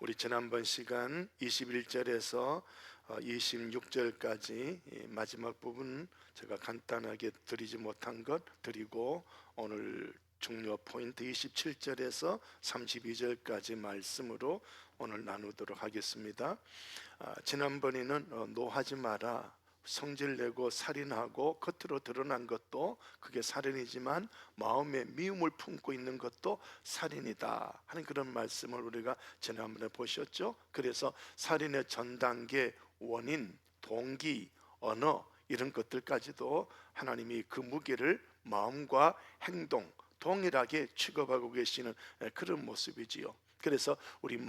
우리 지난번 시간 21절에서 26절까지 마지막 부분 제가 간단하게 드리지 못한 것 드리고, 오늘 중요 포인트 27절에서 32절까지 말씀으로 오늘 나누도록 하겠습니다. 지난번에는 노하지 마라, 성질내고 살인하고 겉으로 드러난 것도 그게 살인이지만 마음에 미움을 품고 있는 것도 살인이다 하는 그런 말씀을 우리가 지난번에 보셨죠. 그래서 살인의 전 단계, 원인, 동기, 언어 이런 것들까지도 하나님이 그 무게를 마음과 행동 동일하게 취급하고 계시는 그런 모습이지요. 그래서 우리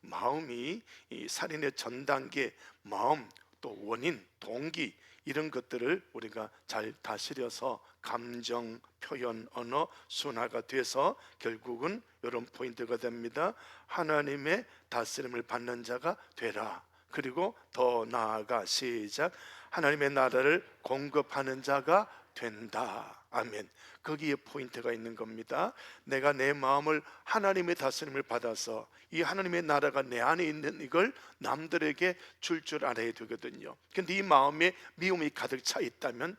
마음이 이 살인의 전 단계, 마음 또 원인, 동기 이런 것들을 우리가 잘 다스려서 감정, 표현, 언어 순화가 돼서 결국은 이런 포인트가 됩니다. 하나님의 다스림을 받는 자가 되라. 그리고 더 나아가 시작, 하나님의 나라를 공급하는 자가 된다. 아멘. 거기에 포인트가 있는 겁니다. 내가 내 마음을 하나님의 다스림을 받아서 이 하나님의 나라가 내 안에 있는 이걸 남들에게 줄 알아야 되거든요. 근데 이 마음에 미움이 가득 차 있다면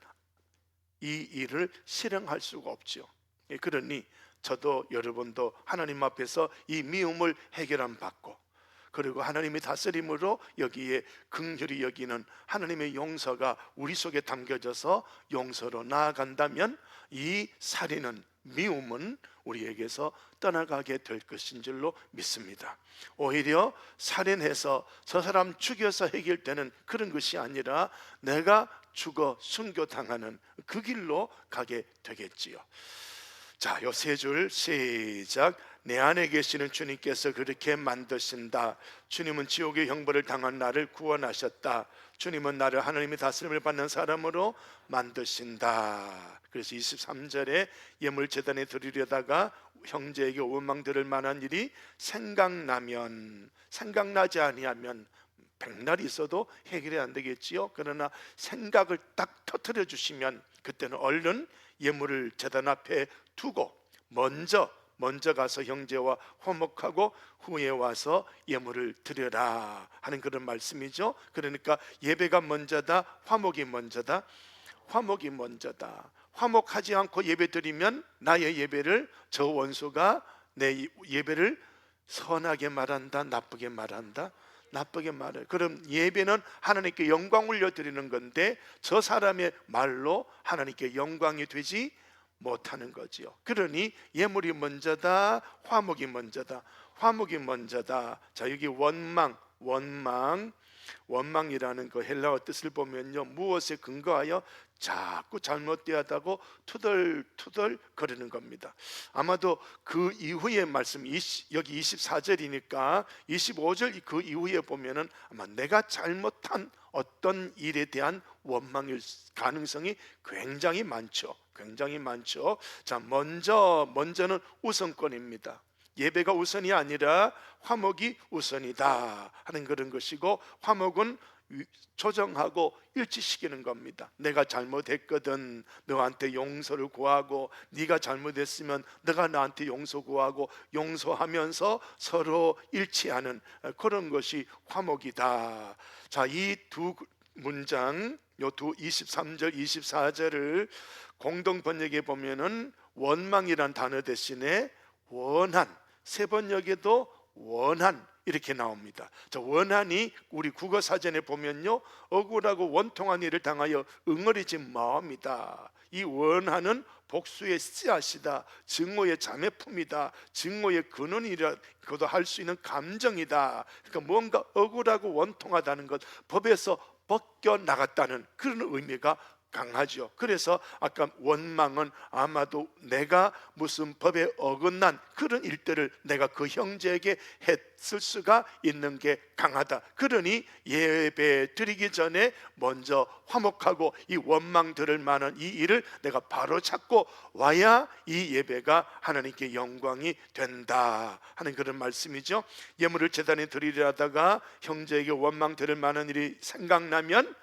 이 일을 실행할 수가 없죠. 그러니 저도 여러분도 하나님 앞에서 이 미움을 해결함 받고, 그리고 하나님의 다스림으로 여기에 긍휼히 여기는 하나님의 용서가 우리 속에 담겨져서 용서로 나아간다면 이 살인은, 미움은 우리에게서 떠나가게 될 것인 줄로 믿습니다. 오히려 살인해서 저 사람 죽여서 해결되는 그런 것이 아니라 내가 죽어 순교당하는 그 길로 가게 되겠지요. 자, 요 세 줄 시작. 내 안에 계시는 주님께서 그렇게 만드신다. 주님은 지옥의 형벌을 당한 나를 구원하셨다. 주님은 나를 하나님의 다스림을 받는 사람으로 만드신다. 그래서 23절에 예물 제단에 드리려다가 형제에게 원망 들을 만한 일이 생각나지 아니하면 백날 있어도 해결이 안 되겠지요. 그러나 생각을 딱 터뜨려 주시면 그때는 얼른 예물을 제단 앞에 두고 먼저 가서 형제와 화목하고 후에 와서 예물을 드려라 하는 그런 말씀이죠. 그러니까 예배가 먼저다, 화목이 먼저다. 화목이 먼저다. 화목하지 않고 예배 드리면 나의 예배를 저 원수가 내 예배를 선하게 말한다, 나쁘게 말한다. 나쁘게 말해요. 그럼 예배는 하나님께 영광 올려드리는 건데 저 사람의 말로 하나님께 영광이 되지 못하는 거지요. 그러니 예물이 먼저다, 화목이 먼저다. 화목이 먼저다. 자, 여기 원망이라는 그 헬라어 뜻을 보면요, 무엇에 근거하여 자꾸 잘못되었다고 투덜투덜 거리는 겁니다. 아마도 그 이후의 말씀, 여기 24절이니까 25절 그 이후에 보면은 아마 내가 잘못한 어떤 일에 대한 원망일 가능성이 굉장히 많죠. 굉장히 많죠. 자, 먼저는 우선권입니다. 예배가 우선이 아니라 화목이 우선이다 하는 그런 것이고, 화목은 조정하고 일치시키는 겁니다. 내가 잘못했거든, 너한테 용서를 구하고, 네가 잘못했으면 너가 나한테 용서 구하고, 용서하면서 서로 일치하는 그런 것이 화목이다. 자, 이 두 문장, 요 두 23절 24절을 공동 번역에 보면은 원망이란 단어 대신에 원한, 세 번역에도 원한 이렇게 나옵니다. 저 원한이 우리 국어 사전에 보면요, 억울하고 원통한 일을 당하여 응어리진 마음이다. 이 원한은 복수의 씨앗이다. 증오의 자매품이다. 증오의 근원이라고도 할 수 있는 감정이다. 그러니까 뭔가 억울하고 원통하다는 것, 법에서 벗겨 나갔다는 그런 의미가 강하죠. 그래서 아까 원망은 아마도 내가 무슨 법에 어긋난 그런 일들을 내가 그 형제에게 했을 수가 있는 게 강하다. 그러니 예배 드리기 전에 먼저 화목하고 이 원망 들을 만한 이 일을 내가 바로 잡고 와야 이 예배가 하나님께 영광이 된다 하는 그런 말씀이죠. 예물을 제단에 드리려다가 형제에게 원망 들을 만한 일이 생각나면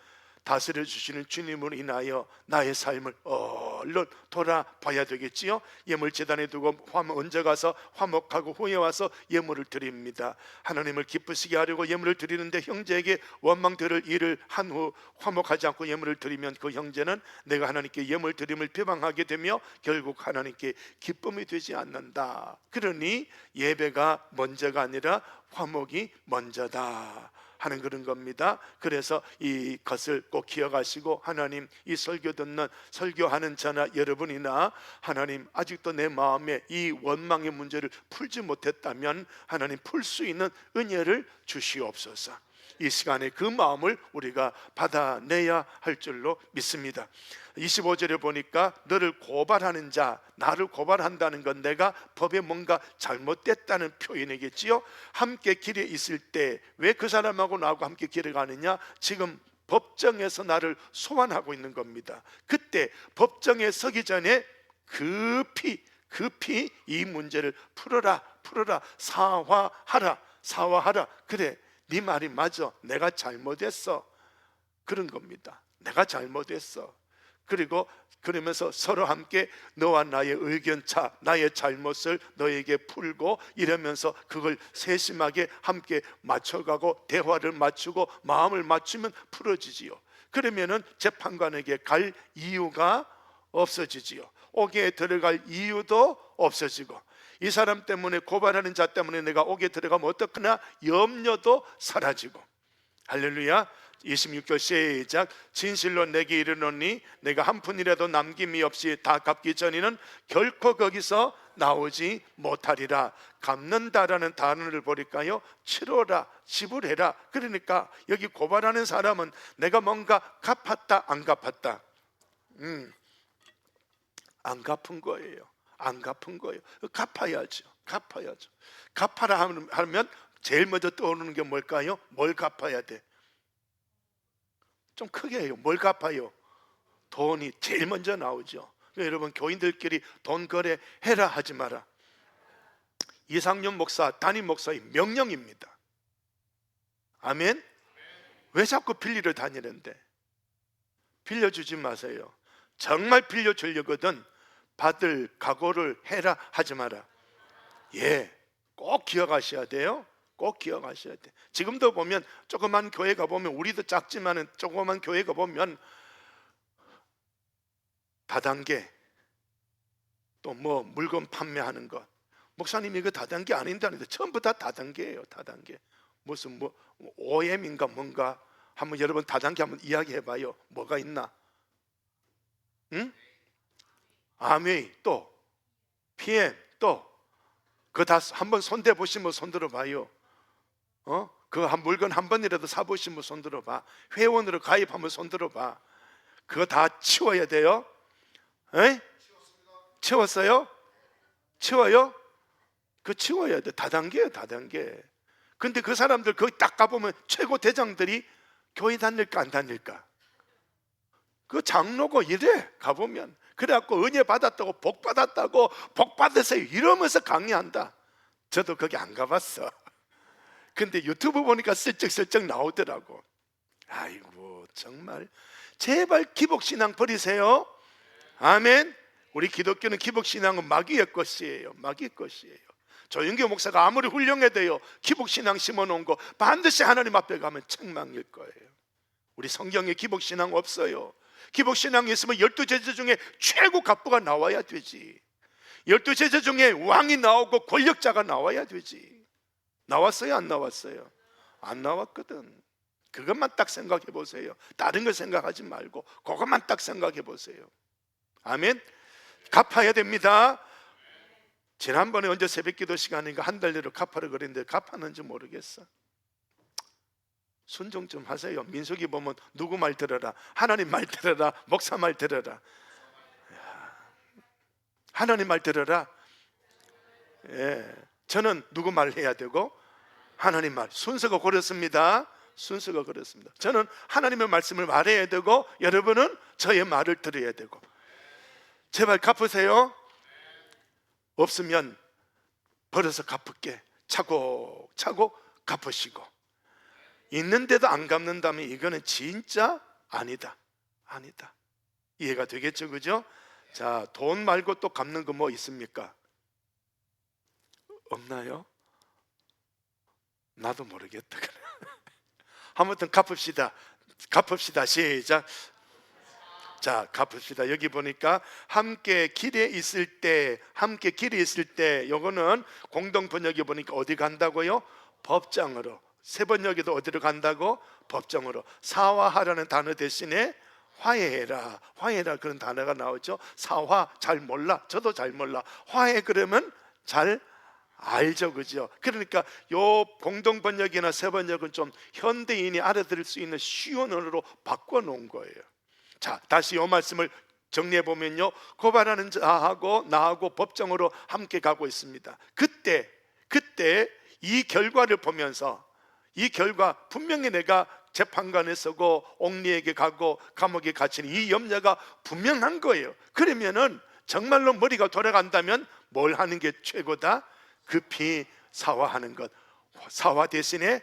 다스려 주시는 주님으로 인하여 나의 삶을 얼른 돌아봐야 되겠지요. 예물제단에 두고 언제 가서 화목하고 후에 와서 예물을 드립니다. 하나님을 기쁘시게 하려고 예물을 드리는데 형제에게 원망들을 일을 한 후 화목하지 않고 예물을 드리면 그 형제는 내가 하나님께 예물 드림을 비방하게 되며 결국 하나님께 기쁨이 되지 않는다. 그러니 예배가 먼저가 아니라 화목이 먼저다 하는 그런 겁니다. 그래서 이것을 꼭 기억하시고, 하나님, 이 설교 듣는 설교하는 저나 여러분이나 하나님 아직도 내 마음에 이 원망의 문제를 풀지 못했다면 하나님 풀 수 있는 은혜를 주시옵소서. 이 시간에 그 마음을 우리가 받아내야 할 줄로 믿습니다. 25절에 보니까 너를 고발하는 자, 나를 고발한다는 건 내가 법에 뭔가 잘못됐다는 표현이겠지요. 함께 길에 있을 때 왜 그 사람하고 나하고 함께 길에 가느냐? 지금 법정에서 나를 소환하고 있는 겁니다. 그때 법정에 서기 전에 급히 이 문제를 풀어라, 사화하라. 그래, 네 말이 맞아, 내가 잘못했어, 그런 겁니다. 내가 잘못했어. 그리고 그러면서 서로 함께 너와 나의 의견차, 나의 잘못을 너에게 풀고 이러면서 그걸 세심하게 함께 맞춰가고 대화를 맞추고 마음을 맞추면 풀어지지요. 그러면은 재판관에게 갈 이유가 없어지지요. 옥에 들어갈 이유도 없어지고, 이 사람 때문에, 고발하는 자 때문에 내가 옥에 들어가면 어떡하나 염려도 사라지고. 할렐루야. 26절 시작. 진실로 내게 이르노니 내가 한 푼이라도 남김이 없이 다 갚기 전에는 결코 거기서 나오지 못하리라. 갚는다라는 단어를 보니까요, 치러라, 지불해라. 그러니까 여기 고발하는 사람은 내가 뭔가 갚았다 안 갚았다? 안 갚은 거예요. 안 갚은 거예요. 갚아야죠. 갚아라 하면 제일 먼저 떠오르는 게 뭘까요? 뭘 갚아야 돼? 좀 크게 해요. 뭘 갚아요? 돈이 제일 먼저 나오죠. 여러분, 교인들끼리 돈 거래 해라 하지 마라. 이상윤 목사, 담임 목사의 명령입니다. 아멘. 왜 자꾸 빌리러 다니는데? 빌려주지 마세요. 정말 빌려주려거든 받을 각오를 해라 하지 마라. 예, 꼭 기억하셔야 돼요. 꼭 기억하셔야 돼. 지금도 보면 조그만 교회 가보면, 우리도 작지만은 조그만 교회 가보면 다단계, 또 뭐 물건 판매하는 것, 목사님이 이거 다단계 아닌다는데 전부 다 다단계예요. 다단계. 무슨 뭐 OM인가 뭔가, 한번 여러분 다단계 한번 이야기해봐요. 뭐가 있나? 응? 아메이, 또 PM, 또 그거 다 한번 손대 보시면 손 들어봐요. 그 한 물건 한 번이라도 사 보시면 손 들어봐. 회원으로 가입하면 손 들어봐. 그거 다 치워야 돼요. 에? 치웠어요? 치워요? 그 치워야 돼. 다단계예요, 다단계. 근데 그 사람들 거기 딱 가보면 최고 대장들이 교회 다닐까 안 다닐까? 그 장로고 이래 가보면. 그래갖고 은혜 받았다고, 복 받았다고, 복 받으세요 이러면서 강의한다. 저도 거기 안 가봤어. 근데 유튜브 보니까 슬쩍슬쩍 나오더라고. 아이고, 정말 제발 기복신앙 버리세요. 아멘. 우리 기독교는 기복신앙은 마귀의 것이에요. 마귀의 것이에요. 조윤교 목사가 아무리 훌륭해도요, 기복신앙 심어놓은 거 반드시 하나님 앞에 가면 책망일 거예요. 우리 성경에 기복신앙 없어요. 기복신앙이 있으면 12제자 중에 최고 갑부가 나와야 되지. 12제자 중에 왕이 나오고 권력자가 나와야 되지. 나왔어요, 안 나왔어요? 안 나왔거든. 그것만 딱 생각해 보세요. 다른 거 생각하지 말고 그것만 딱 생각해 보세요. 아멘. 갚아야 됩니다. 지난번에 언제 새벽기도 시간인가 한 달 내로 갚아라 그랬는데 갚았는지 모르겠어. 순종 좀 하세요. 민수기 보면 누구 말 들어라? 하나님 말 들어라? 목사 말 들어라? 하나님 말 들어라? 예. 저는 누구 말 해야 되고? 하나님 말. 순서가 그렇습니다. 순서가 그렇습니다. 저는 하나님의 말씀을 말해야 되고, 여러분은 저의 말을 들어야 되고. 제발 갚으세요. 없으면 벌어서 갚을게. 차곡차곡 갚으시고. 있는데도 안 갚는다면 이거는 진짜 아니다. 아니다. 이해가 되겠죠, 그죠? 자, 돈 말고 또 갚는 거 뭐 있습니까? 없나요? 나도 모르겠다. 아무튼 갚읍시다. 갚읍시다. 시작. 자, 갚읍시다. 여기 보니까 함께 길에 있을 때, 함께 길에 있을 때, 요거는 공동 번역에 보니까 어디 간다고요? 법정으로. 세 번역에도 어디로 간다고? 법정으로. 사화하라는 단어 대신에 화해해라. 화해라 그런 단어가 나오죠. 사화 잘 몰라. 저도 잘 몰라. 화해 그러면 잘 알죠, 그죠? 그러니까 요 공동 번역이나 세 번역은 좀 현대인이 알아들을 수 있는 쉬운 언어로 바꿔 놓은 거예요. 자, 다시 이 말씀을 정리해 보면요, 고발하는 자하고 나하고 법정으로 함께 가고 있습니다. 그때 이 결과를 보면서, 이 결과 분명히 내가 재판관에 서고 옥리에게 가고 감옥에 갇히는 이 염려가 분명한 거예요. 그러면은 정말로 머리가 돌아간다면 뭘 하는 게 최고다? 급히 사화하는 것, 사화 대신에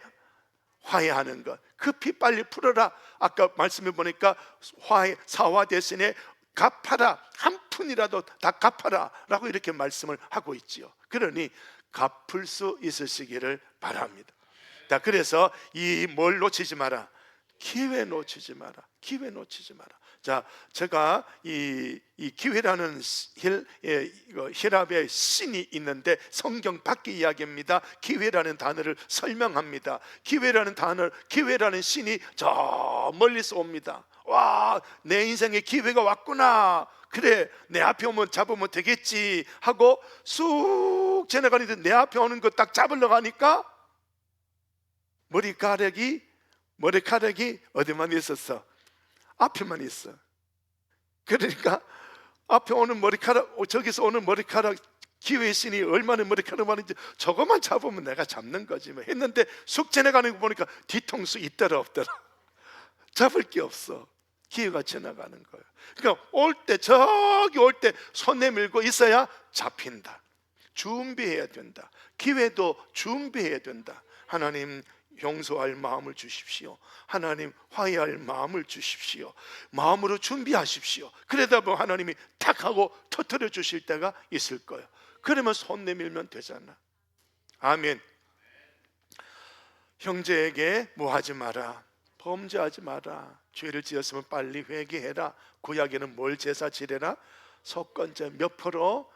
화해하는 것, 급히 빨리 풀어라. 아까 말씀해 보니까 사화 대신에 갚아라. 한 푼이라도 다 갚아라 라고 이렇게 말씀을 하고 있지요. 그러니 갚을 수 있으시기를 바랍니다. 자, 그래서 이 뭘 놓치지 마라. 기회 놓치지 마라. 기회 놓치지 마라. 자, 제가 이 기회라는 히랍의 신이 있는데 성경 밖의 이야기입니다. 기회라는 단어를 설명합니다. 기회라는 신이 저 멀리서 옵니다. 와, 내 인생에 기회가 왔구나. 그래, 내 앞에 오면 잡으면 되겠지 하고 쑥 지나가는데 내 앞에 오는 거 딱 잡으러 가니까 머리카락이 어디만 있었어? 앞에만 있어. 그러니까 앞에 오는 머리카락, 저기서 오는 머리카락, 기회의 신이 얼마나 머리카락 많은지 저것만 잡으면 내가 잡는 거지 뭐 했는데 쑥 지나가는 거 보니까 뒤통수 있더라 없더라. 잡을 게 없어. 기회가 지나가는 거예요. 그러니까 저기 올 때 손 내밀고 있어야 잡힌다. 준비해야 된다. 기회도 준비해야 된다. 하나님, 용서할 마음을 주십시오. 하나님, 화해할 마음을 주십시오. 마음으로 준비하십시오. 그러다 보면 하나님이 탁 하고 터뜨려 주실 때가 있을 거예요. 그러면 손 내밀면 되잖아. 아멘. 형제에게 뭐 하지 마라. 범죄하지 마라. 죄를 지었으면 빨리 회개해라. 구약에는 뭘 제사 지내라? 속건제 몇 프로?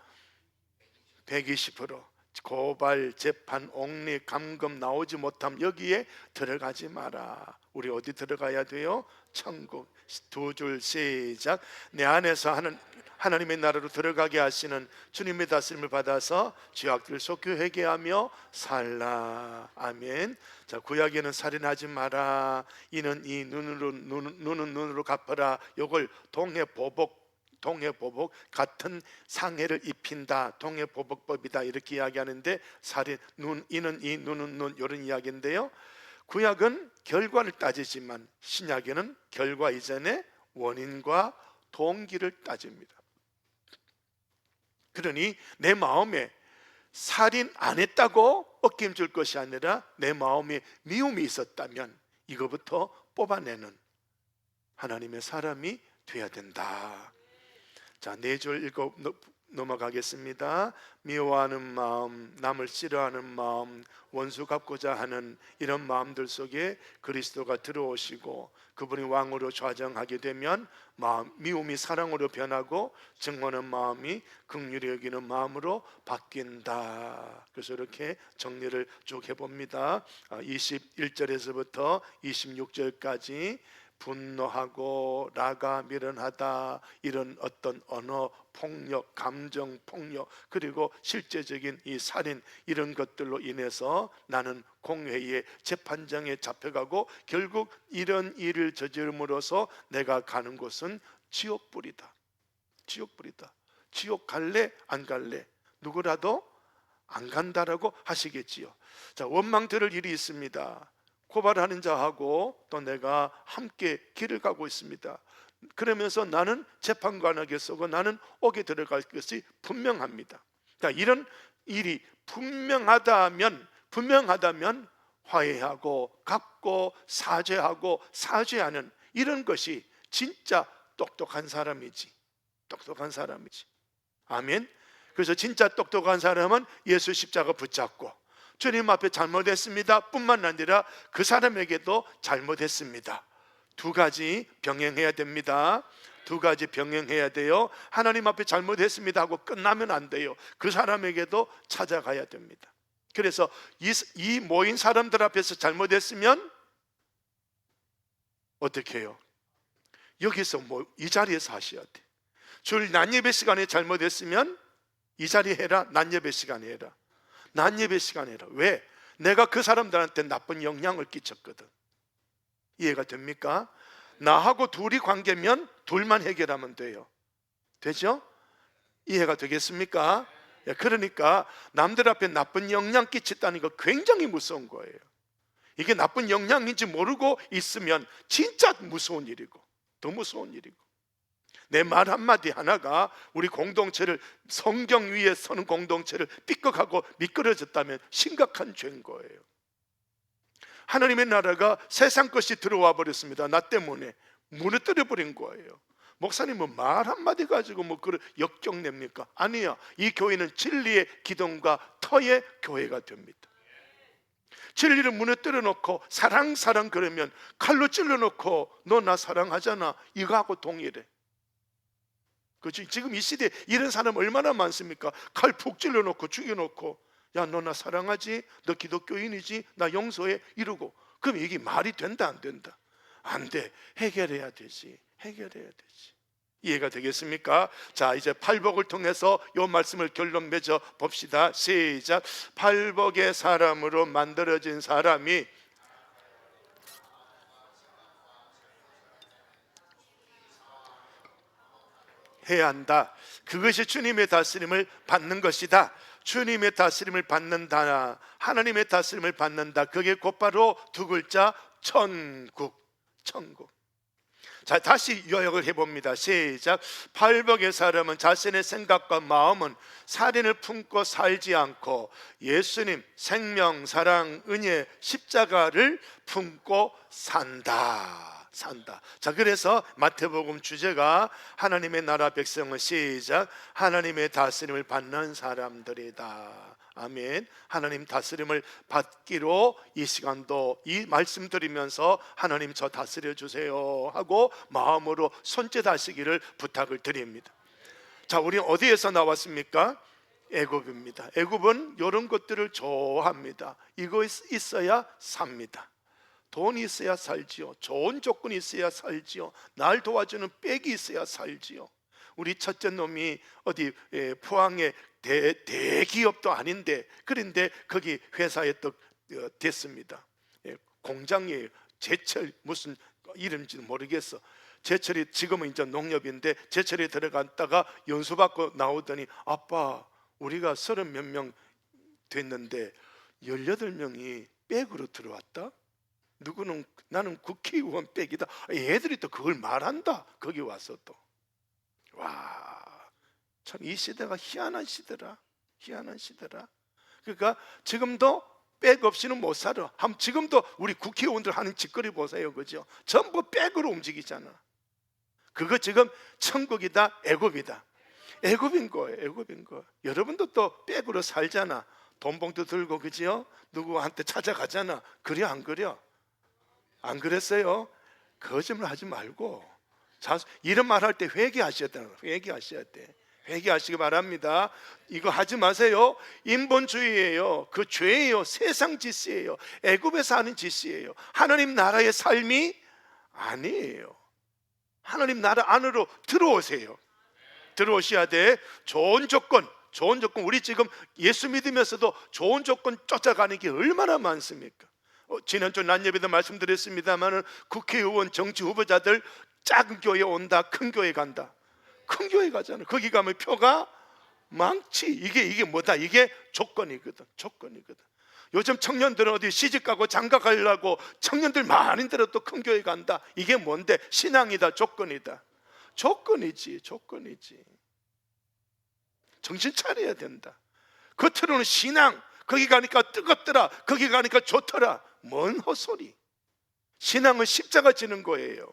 120%. 고발, 재판, 옥리, 감금 나오지 못함 여기에 들어가지 마라. 우리 어디 들어가야 돼요? 천국. 두 줄 시작. 내 안에서 하나님의 나라로 들어가게 하시는 주님의 다스림을 받아서 죄악들을 속히 회개하며 살라. 아멘. 자, 구약에는 살인하지 마라. 이는 이 눈은 눈으로 갚아라. 요걸 동해보복 같은 상해를 입힌다. 동해보복법이다 이렇게 이야기하는데 살인, 이는 이, 눈은 눈 이런 이야기인데요. 구약은 결과를 따지지만 신약에는 결과 이전에 원인과 동기를 따집니다. 그러니 내 마음에 살인 안 했다고 어깨 줄 것이 아니라 내 마음에 미움이 있었다면 이거부터 뽑아내는 하나님의 사람이 돼야 된다. 자, 4절 읽어 넘어가겠습니다. 미워하는 마음, 남을 싫어하는 마음, 원수 갚고자 하는 이런 마음들 속에 그리스도가 들어오시고 그분이 왕으로 좌정하게 되면 미움이 사랑으로 변하고 증오하는 마음이 긍휼히 여기는 마음으로 바뀐다. 그래서 이렇게 정리를 쭉 해봅니다. 21절에서부터 26절까지 분노하고 라가 미련하다 이런 어떤 언어 폭력, 감정 폭력, 그리고 실제적인 이 살인 이런 것들로 인해서 나는 공회의 재판장에 잡혀가고 결국 이런 일을 저지름으로써 내가 가는 곳은 지옥불이다. 지옥불이다. 지옥 갈래? 안 갈래? 누구라도 안 간다라고 하시겠지요. 자, 원망 들을 일이 있습니다. 고발하는 자하고 또 내가 함께 길을 가고 있습니다. 그러면서 나는 재판관에게 서고 나는 옥에 들어갈 것이 분명합니다. 그러니까 이런 일이 분명하다면 화해하고 갚고 사죄하고 사죄하는 이런 것이 진짜 똑똑한 사람이지. 똑똑한 사람이지. 아멘. 그래서 진짜 똑똑한 사람은 예수 십자가 붙잡고 주님 앞에 잘못했습니다 뿐만 아니라 그 사람에게도 잘못했습니다. 두 가지 병행해야 됩니다. 두 가지 병행해야 돼요. 하나님 앞에 잘못했습니다 하고 끝나면 안 돼요. 그 사람에게도 찾아가야 됩니다. 그래서 이 모인 사람들 앞에서 잘못했으면 어떻게 해요? 여기서 이 자리에서 하셔야 돼. 주일 낮예배 시간에 잘못했으면 이 자리 해라. 낮예배 시간에 해라. 낮예배 시간에 해라. 왜? 내가 그 사람들한테 나쁜 영향을 끼쳤거든. 이해가 됩니까? 나하고 둘이 관계면 둘만 해결하면 돼요. 되죠? 이해가 되겠습니까? 그러니까 남들 앞에 나쁜 영향 끼쳤다는 거 굉장히 무서운 거예요. 이게 나쁜 영향인지 모르고 있으면 진짜 무서운 일이고, 더 무서운 일이고, 내 말 한마디 하나가 우리 공동체를, 성경 위에 서는 공동체를 삐걱하고 미끄러졌다면 심각한 죄인 거예요. 하나님의 나라가 세상 것이 들어와 버렸습니다. 나 때문에 무너뜨려 버린 거예요. 목사님은 말 한마디 가지고 그런 역경냅니까? 아니야. 이 교회는 진리의 기둥과 터의 교회가 됩니다. 진리를 무너뜨려 놓고 사랑 그러면 칼로 찔러 놓고 너 나 사랑하잖아 이거하고 동일해. 그렇지? 지금 이 시대에 이런 사람 얼마나 많습니까? 칼 푹 찔러 놓고 죽여 놓고 야 너 나 사랑하지? 너 기독교인이지? 나 용서해? 이러고. 그럼 이게 말이 된다 안 된다? 안 돼. 해결해야 되지. 해결해야 되지. 이해가 되겠습니까? 자, 이제 팔복을 통해서 이 말씀을 결론 맺어 봅시다. 시작. 팔복의 사람으로 만들어진 사람이 해야 한다. 그것이 주님의 다스림을 받는 것이다. 주님의 다스림을 받는다. 하나님의 다스림을 받는다. 그게 곧바로 두 글자 천국. 천국. 자, 다시 요약을 해봅니다. 시작. 팔복의 사람은 자신의 생각과 마음은 살인을 품고 살지 않고 예수님 생명, 사랑, 은혜, 십자가를 품고 산다. 자, 그래서 마태복음 주제가 하나님의 나라 백성은 시작. 하나님의 다스림을 받는 사람들이다. 아멘. 하나님 다스림을 받기로 이 시간도 이 말씀 드리면서 하나님 저 다스려 주세요 하고 마음으로 손짓하시기를 부탁을 드립니다. 자, 우리 어디에서 나왔습니까? 애굽입니다. 애굽은 이런 것들을 좋아합니다. 이거 있어야 삽니다. 돈이 있어야 살지요. 좋은 조건이 있어야 살지요. 날 도와주는 백이 있어야 살지요. 우리 첫째 놈이 어디 포항에 대기업도 아닌데 그런데 거기 회사에 또 됐습니다. 공장이에요. 제철 무슨 이름인지는 모르겠어. 제철이 지금은 이제 농협인데 제철에 들어갔다가 연수받고 나오더니 아빠 우리가 30 몇 명 됐는데 18명이 백으로 들어왔다. 누구는 나는 국회의원 백이다. 애들이 또 그걸 말한다. 거기 와서 또. 와, 참 이 시대가 희한한 시대라. 희한한 시대라. 그러니까 지금도 백 없이는 못 살아. 지금도 우리 국회의원들 하는 짓거리 보세요. 그죠? 전부 백으로 움직이잖아. 그거 지금 천국이다, 애굽이다. 애굽인 거예요. 애굽인 거. 여러분도 또 백으로 살잖아. 돈봉투 들고 그죠? 누구한테 찾아가잖아. 그래 안 그래? 안 그랬어요? 거짓말 하지 말고 이런 말 할 때 회개하셔야 돼요. 회개하셔야 돼. 회개하시기 바랍니다. 이거 하지 마세요. 인본주의예요. 그 죄예요. 세상 짓이에요. 애굽에서 하는 짓이에요. 하나님 나라의 삶이 아니에요. 하나님 나라 안으로 들어오세요. 들어오셔야 돼. 좋은 조건. 우리 지금 예수 믿으면서도 좋은 조건 쫓아가는 게 얼마나 많습니까? 지난주 낮예배도 말씀드렸습니다만 국회의원 정치 후보자들 작은 교회 온다, 큰 교회 간다. 큰 교회 가잖아. 거기 가면 표가 많지. 이게 뭐다? 이게 조건이거든. 요즘 청년들은 어디 시집가고 장가가려고 청년들 많은 데로 또 큰 교회 간다. 이게 뭔데? 신앙이다, 조건이다. 조건이지. 정신 차려야 된다. 겉으로는 신앙, 거기 가니까 뜨겁더라, 거기 가니까 좋더라. 뭔 헛소리. 신앙은 십자가 지는 거예요.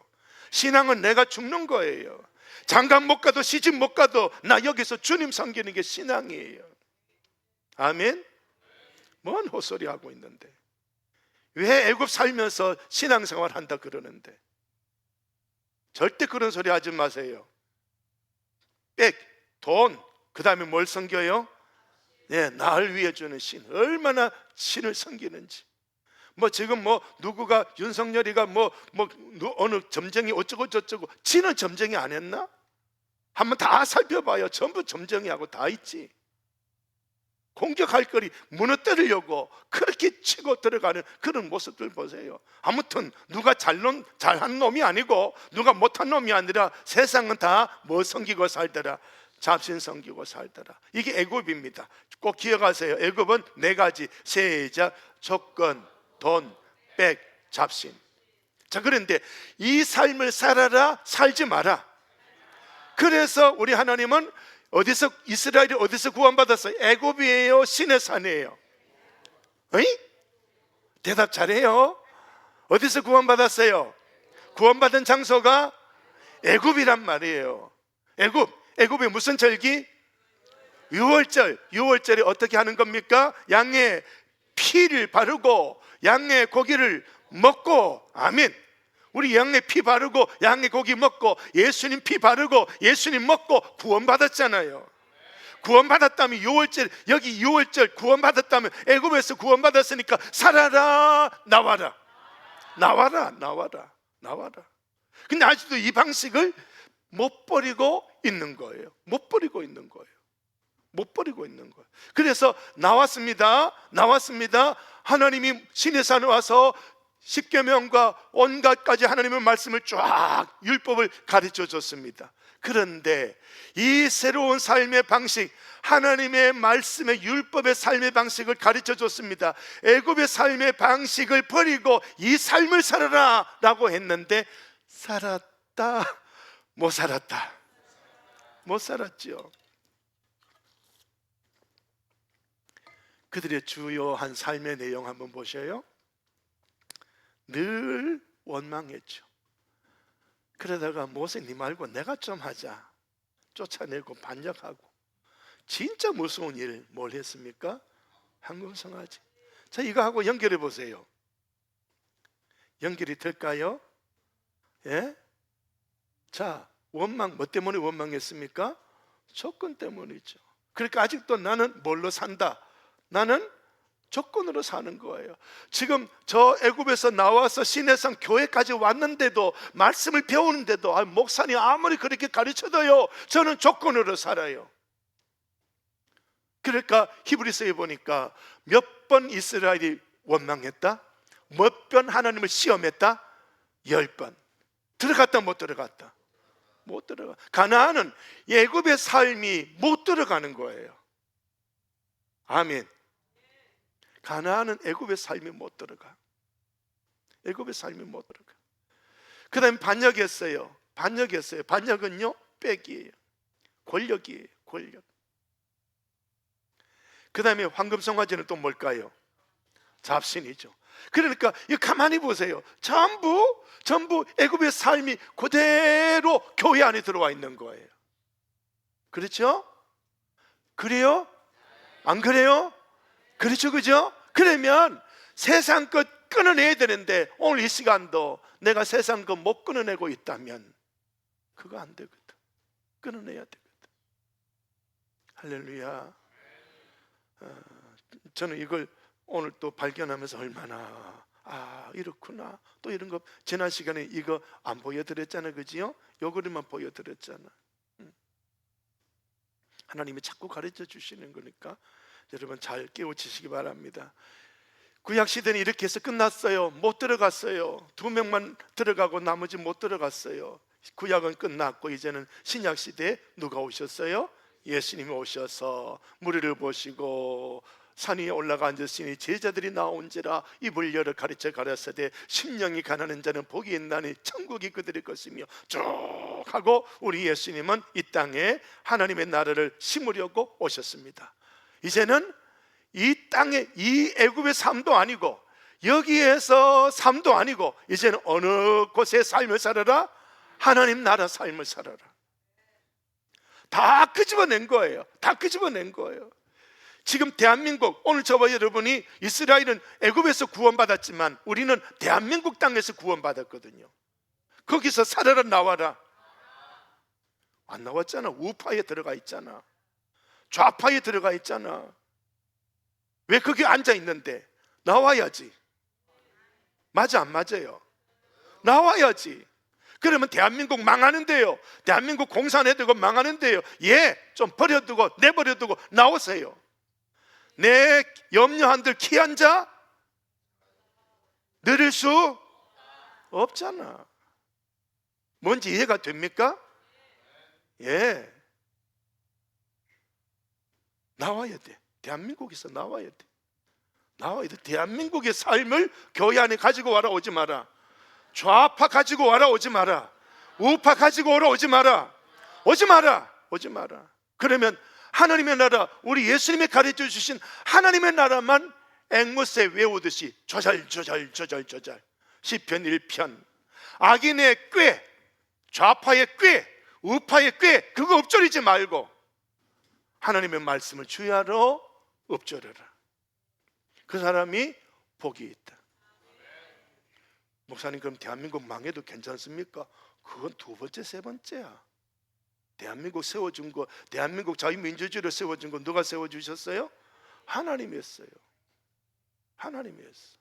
신앙은 내가 죽는 거예요. 장가 못 가도 시집 못 가도 나 여기서 주님 섬기는 게 신앙이에요. 아멘. 뭔 헛소리 하고 있는데, 왜 애굽 살면서 신앙생활 한다 그러는데? 절대 그런 소리 하지 마세요. 돈, 그 다음에 뭘 섬겨요? 나를 위해 주는 신. 얼마나 신을 섬기는지. 지금 누구가, 윤석열이가 어느 점쟁이 어쩌고 저쩌고, 지는 점쟁이 안 했나? 한번 다 살펴봐요. 전부 점쟁이하고 다 있지. 공격할 거리 무너뜨리려고 그렇게 치고 들어가는 그런 모습들 보세요. 아무튼 누가 잘한 놈이 아니고 누가 못한 놈이 아니라 세상은 다 섬기고 살더라. 잡신 섬기고 살더라. 이게 애굽입니다. 꼭 기억하세요. 애굽은 4가지: 세자, 조건, 돈, 잡신. 자, 그런데 이 삶을 살아라, 살지 마라. 그래서 우리 하나님은 이스라엘이 어디서 구원받았어요? 애굽이에요? 시내산이에요? 대답 잘해요. 어디서 구원받았어요? 구원받은 장소가 애굽이란 말이에요. 애굽이 무슨 절기? 유월절. 유월절에 어떻게 하는 겁니까? 양의 피를 바르고 양의 고기를 먹고, 아멘. 우리 양의 피 바르고 양의 고기 먹고 예수님 피 바르고 예수님 먹고 구원받았잖아요. 구원받았다면 유월절, 여기 유월절 구원받았다면 애굽에서 구원받았으니까 살아라, 나와라. 근데 아직도 이 방식을 못 버리고 있는 거예요. 그래서 나왔습니다. 하나님이 시내산에 와서 십계명과 온갖까지 하나님의 말씀을 쫙 율법을 가르쳐 줬습니다. 그런데 이 새로운 삶의 방식, 하나님의 말씀의 율법의 삶의 방식을 가르쳐 줬습니다. 애굽의 삶의 방식을 버리고 이 삶을 살아라 라고 했는데, 살았다, 못 살았다? 못 살았죠. 그들의 주요한 삶의 내용 한번 보셔요. 늘 원망했죠. 그러다가 모세, 니 말고 내가 좀 하자. 쫓아내고 반역하고. 진짜 무서운 일 뭘 했습니까? 황금송아지. 자, 이거 하고 연결해 보세요. 연결이 될까요? 예? 자, 원망, 뭐 때문에 원망했습니까? 조건 때문이죠. 그러니까 아직도 나는 뭘로 산다? 나는 조건으로 사는 거예요. 지금 저 애굽에서 나와서 시내산 교회까지 왔는데도, 말씀을 배우는데도, 목사님 아무리 그렇게 가르쳐도요, 저는 조건으로 살아요. 그러니까 히브리서에 보니까 몇 번 이스라엘이 원망했다? 몇 번 하나님을 시험했다? 10번. 들어갔다 못 들어갔다? 못 들어가. 가나안은 애굽의 삶이 못 들어가는 거예요. 아멘. 가나안은 애굽의 삶이 못 들어가. 애굽의 삶이 못 들어가. 그 다음에 반역했어요. 반역은요, 빽이에요. 권력이에요. 권력. 그 다음에 황금송아지는 또 뭘까요? 잡신이죠. 그러니까 이거 가만히 보세요. 전부 애굽의 삶이 그대로 교회 안에 들어와 있는 거예요. 그렇죠? 그래요? 안 그래요? 그렇죠, 그죠? 그러면 세상 것 끊어내야 되는데, 오늘 이 시간도 내가 세상 것 못 끊어내고 있다면 그거 안 되거든. 끊어내야 되거든. 할렐루야. 저는 이걸 오늘 또 발견하면서 얼마나, 이렇구나. 또 이런 거 지난 시간에 이거 안 보여드렸잖아요, 그지요? 요 그림만 보여드렸잖아. 하나님이 자꾸 가르쳐 주시는 거니까 여러분 잘 깨우치시기 바랍니다. 구약 시대는 이렇게 해서 끝났어요. 못 들어갔어요. 2명만 들어가고 나머지 못 들어갔어요. 구약은 끝났고 이제는 신약 시대에 누가 오셨어요? 예수님이 오셔서 무리를 보시고 산 위에 올라가 앉으시니 제자들이 나온지라 입을 열어 가르쳐 가라사대 심령이 가난한 자는 복이 있나니 천국이 그들의 것이며, 쭉 하고 우리 예수님은 이 땅에 하나님의 나라를 심으려고 오셨습니다. 이제는 이 땅에 이 애굽의 삶도 아니고 여기에서 삶도 아니고, 이제는 어느 곳에 삶을 살아라? 하나님 나라 삶을 살아라. 다 끄집어낸 거예요. 다 끄집어낸 거예요. 지금 대한민국, 오늘 저와 여러분이 이스라엘은 애굽에서 구원받았지만 우리는 대한민국 땅에서 구원받았거든요. 거기서 살아라 나와라. 안 나왔잖아. 우파에 들어가 있잖아. 좌파에 들어가 있잖아. 왜 거기 앉아 있는데? 나와야지. 맞아 안 맞아요? 나와야지. 그러면 대한민국 망하는데요. 대한민국 공산해두고 망하는데요. 예, 좀 버려두고 내버려두고 나오세요. 내 염려한들 키 한 자 늘릴 수 없잖아. 뭔지 이해가 됩니까? 예, 나와야 돼. 대한민국에서 나와야 돼. 나와야 돼. 대한민국의 삶을 교회 안에 가지고 와라 오지 마라. 좌파 가지고 와라 오지 마라. 우파 가지고 오라 오지 마라. 오지 마라. 오지 마라. 그러면 하나님의 나라, 우리 예수님이 가르쳐 주신 하나님의 나라만 앵무새 외우듯이 조잘 시편 1편. 악인의 꾀, 좌파의 꾀, 우파의 꾀, 그거 엎조리지 말고 하나님의 말씀을 주야로 엎조려라. 그 사람이 복이 있다. 목사님, 그럼 대한민국 망해도 괜찮습니까? 그건 두 번째, 세 번째야. 대한민국 세워준 거, 대한민국 자유민주주의를 세워준 거 누가 세워주셨어요? 하나님이었어요. 하나님이었어.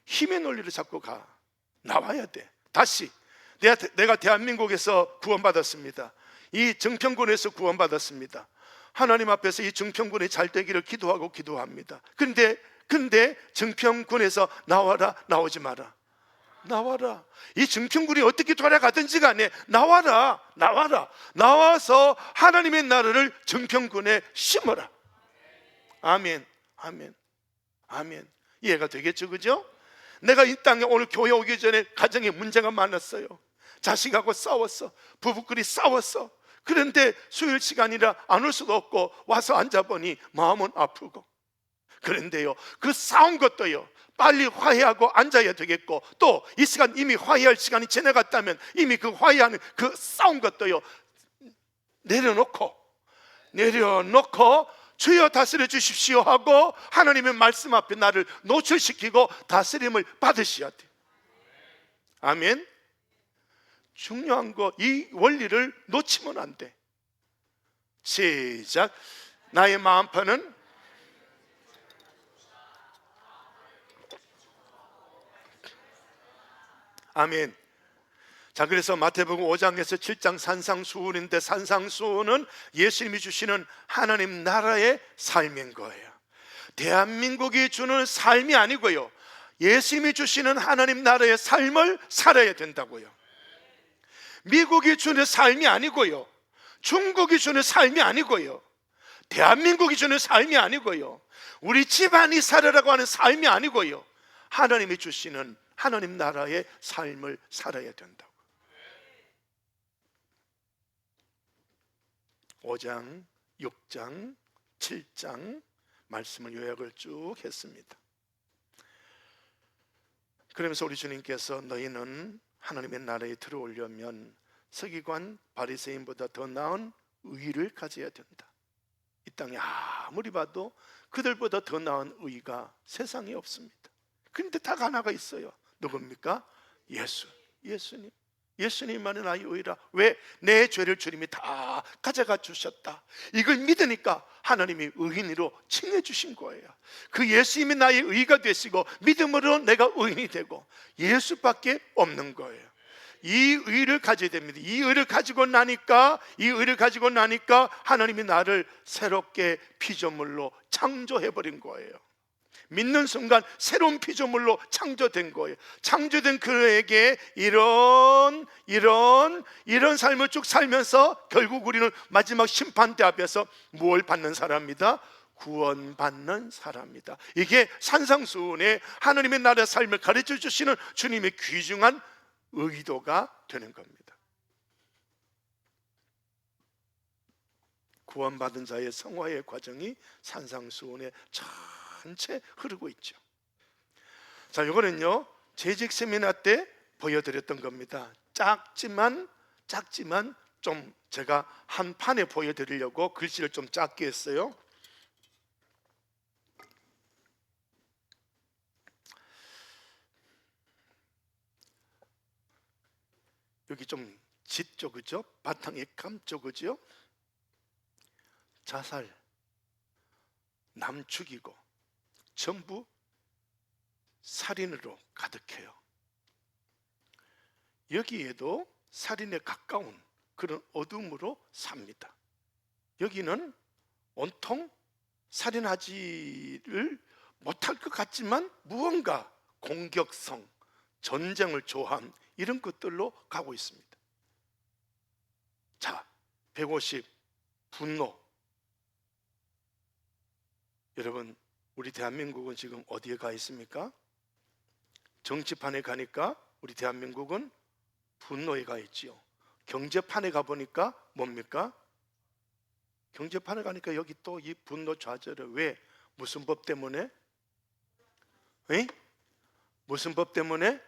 힘의 논리를 잡고 가. 나와야 돼. 다시 내가 대한민국에서 구원받았습니다. 이 정평군에서 구원받았습니다. 하나님 앞에서 이 정평군이 잘 되기를 기도합니다. 근데 정평군에서 나와라, 나오지 마라. 나와라. 이 정평군이 어떻게 돌아가든지 간에 나와라. 나와서 하나님의 나라를 정평군에 심어라. 아멘. 이해가 되겠죠, 그죠? 내가 이 땅에 오늘 교회 오기 전에 가정에 문제가 많았어요. 자식하고 싸웠어. 부부끼리 싸웠어. 그런데 수요일 시간이라 안 올 수도 없고 와서 앉아보니 마음은 아프고. 그런데요, 그 싸운 것도요, 빨리 화해하고 앉아야 되겠고, 또 이 시간 이미 화해할 시간이 지나갔다면 이미 그 화해하는 그 싸운 것도요 내려놓고 주여 다스려 주십시오 하고 하나님의 말씀 앞에 나를 노출시키고 다스림을 받으셔야 돼. 아멘. 중요한 거, 이 원리를 놓치면 안 돼. 시작. 나의 마음판은 아멘. 자, 그래서 마태복음 5장에서 7장 산상수훈인데, 산상수훈은 예수님이 주시는 하나님 나라의 삶인 거예요. 대한민국이 주는 삶이 아니고요, 예수님이 주시는 하나님 나라의 삶을 살아야 된다고요. 미국이 주는 삶이 아니고요, 중국이 주는 삶이 아니고요, 대한민국이 주는 삶이 아니고요, 우리 집안이 살아라고 하는 삶이 아니고요, 하나님이 주시는 하나님 나라의 삶을 살아야 된다고. 5장, 6장, 7장 말씀을 요약을 쭉 했습니다. 그러면서 우리 주님께서 너희는 하나님의 나라에 들어오려면 서기관 바리새인보다 더 나은 의를 가져야 된다. 이 땅에 아무리 봐도 그들보다 더 나은 의가 세상에 없습니다. 그런데 딱 하나가 있어요. 누굽니까? 예수님. 예수님만은 나의 의라. 왜? 내 죄를 주님이 다 가져가 주셨다. 이걸 믿으니까 하나님이 의인으로 칭해 주신 거예요. 그 예수님이 나의 의가 되시고 믿음으로 내가 의인이 되고, 예수밖에 없는 거예요. 이 의를 가져야 됩니다. 이 의를 가지고 나니까 하나님이 나를 새롭게 피조물로 창조해버린 거예요. 믿는 순간 새로운 피조물로 창조된 거예요. 창조된 그에게 이런 삶을 쭉 살면서 결국 우리는 마지막 심판대 앞에서 무엇을 받는 사람이다? 구원받는 사람이다. 이게 산상수훈의 하나님의 나라의 삶을 가르쳐 주시는 주님의 귀중한 의도가 되는 겁니다. 구원받은 자의 성화의 과정이 산상수훈의 전체 흐르고 있죠. 자, 이거는요 재직 세미나 때 보여드렸던 겁니다. 작지만 좀 제가 한 판에 보여드리려고 글씨를 좀 작게 했어요. 여기 좀 짙죠, 그죠? 바탕이 감죠, 그죠? 자살, 남 죽이고 전부 살인으로 가득해요. 여기에도 살인에 가까운 그런 어둠으로 삽니다. 여기는 온통 살인하지를 못할 것 같지만 무언가 공격성, 전쟁을 좋아한 이런 것들로 가고 있습니다. 자, 150 분노. 여러분, 우리 대한민국은 지금 어디에 가 있습니까? 정치판에 가니까 우리 대한민국은 분노에 가 있지요. 경제판에 가보니까 뭡니까? 경제판에 가니까 여기 또 이 분노 좌절을 왜? 무슨 법 때문에? 에? 무슨 법 때문에?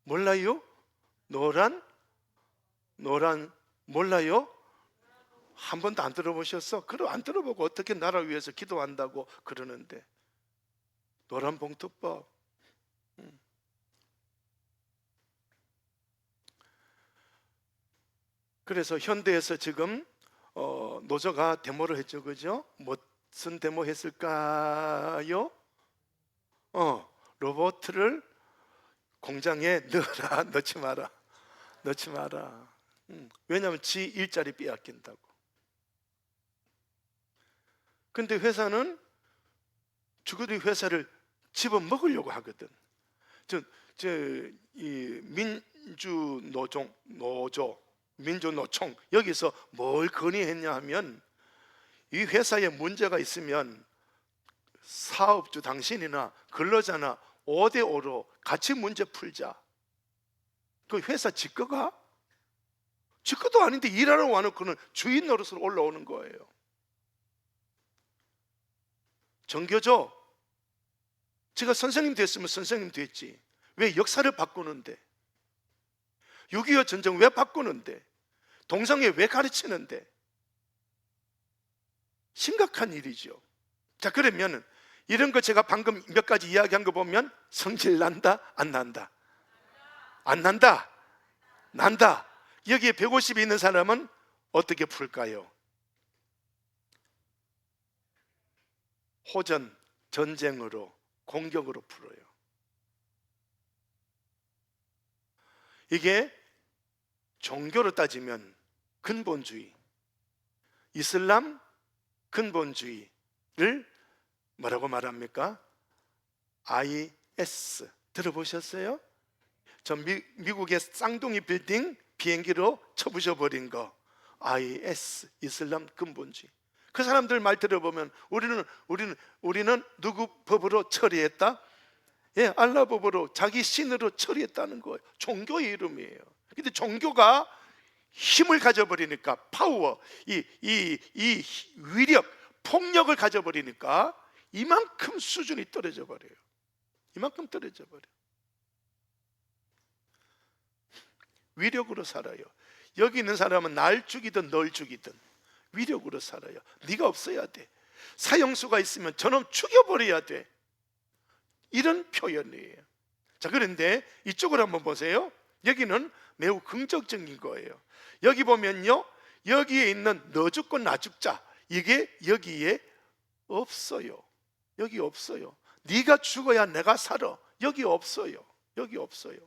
몰라요? 노란 몰라요? 한 번도 안 들어보셨어? 그럼 안 들어보고 어떻게 나라 위해서 기도한다고 그러는데. 노란 봉투법. 그래서 현대에서 지금 노조가 데모를 했죠, 그죠? 무슨 데모 했을까요? 로봇을 공장에 넣어라, 넣지 마라. 왜냐하면 지 일자리 빼앗긴다고. 근데 회사는 죽어도 회사를 집어먹으려고 하거든. 이 민주노총 여기서 뭘 건의했냐 하면, 이 회사에 문제가 있으면 사업주 당신이나 근로자나 5대5로 같이 문제 풀자. 그 회사 지거가? 지거도 아닌데 일하러 와놓고는 주인 노릇으로 올라오는 거예요. 정겨져. 제가 선생님 됐으면 선생님 됐지. 왜 역사를 바꾸는데? 6.25 전쟁 왜 바꾸는데? 동성애 왜 가르치는데? 심각한 일이죠. 자, 그러면 이런 거 제가 방금 몇 가지 이야기한 거 보면 성질 난다? 안 난다? 안 난다? 난다. 여기에 150이 있는 사람은 어떻게 풀까요? 호전, 전쟁으로, 공격으로 풀어요. 이게 종교로 따지면 근본주의, 이슬람 근본주의를 뭐라고 말합니까? IS 들어보셨어요? 저 미국의 쌍둥이 빌딩 비행기로 쳐부셔버린 거, IS, 이슬람 근본주의. 그 사람들 말 들어보면 우리는 누구 법으로 처리했다? 예, 알라 법으로, 자기 신으로 처리했다는 거예요. 종교의 이름이에요. 근데 종교가 힘을 가져버리니까, 파워, 이 위력, 폭력을 가져버리니까 이만큼 수준이 떨어져 버려요. 이만큼 떨어져 버려. 위력으로 살아요. 여기 있는 사람은 날 죽이든 널 죽이든 위력으로 살아요. 네가 없어야 돼. 사형수가 있으면 저놈 죽여버려야 돼. 이런 표현이에요. 자, 그런데 이쪽으로 한번 보세요. 여기는 매우 긍정적인 거예요. 여기 보면요, 여기에 있는 너 죽고 나 죽자, 이게 여기에 없어요. 여기 없어요. 네가 죽어야 내가 살아. 여기 없어요. 여기 없어요.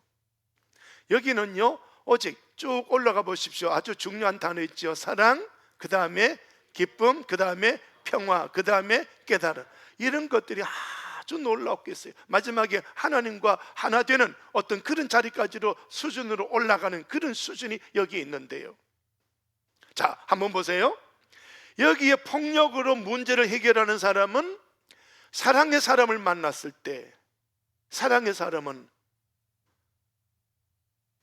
여기는요, 오직 쭉 올라가 보십시오. 아주 중요한 단어 있죠. 사랑, 그 다음에 기쁨, 그 다음에 평화, 그 다음에 깨달음. 이런 것들이 아주 놀랍겠어요. 마지막에 하나님과 하나 되는 어떤 그런 자리까지로 수준으로 올라가는 그런 수준이 여기 있는데요. 자, 한번 보세요. 여기에 폭력으로 문제를 해결하는 사람은 사랑의 사람을 만났을 때, 사랑의 사람은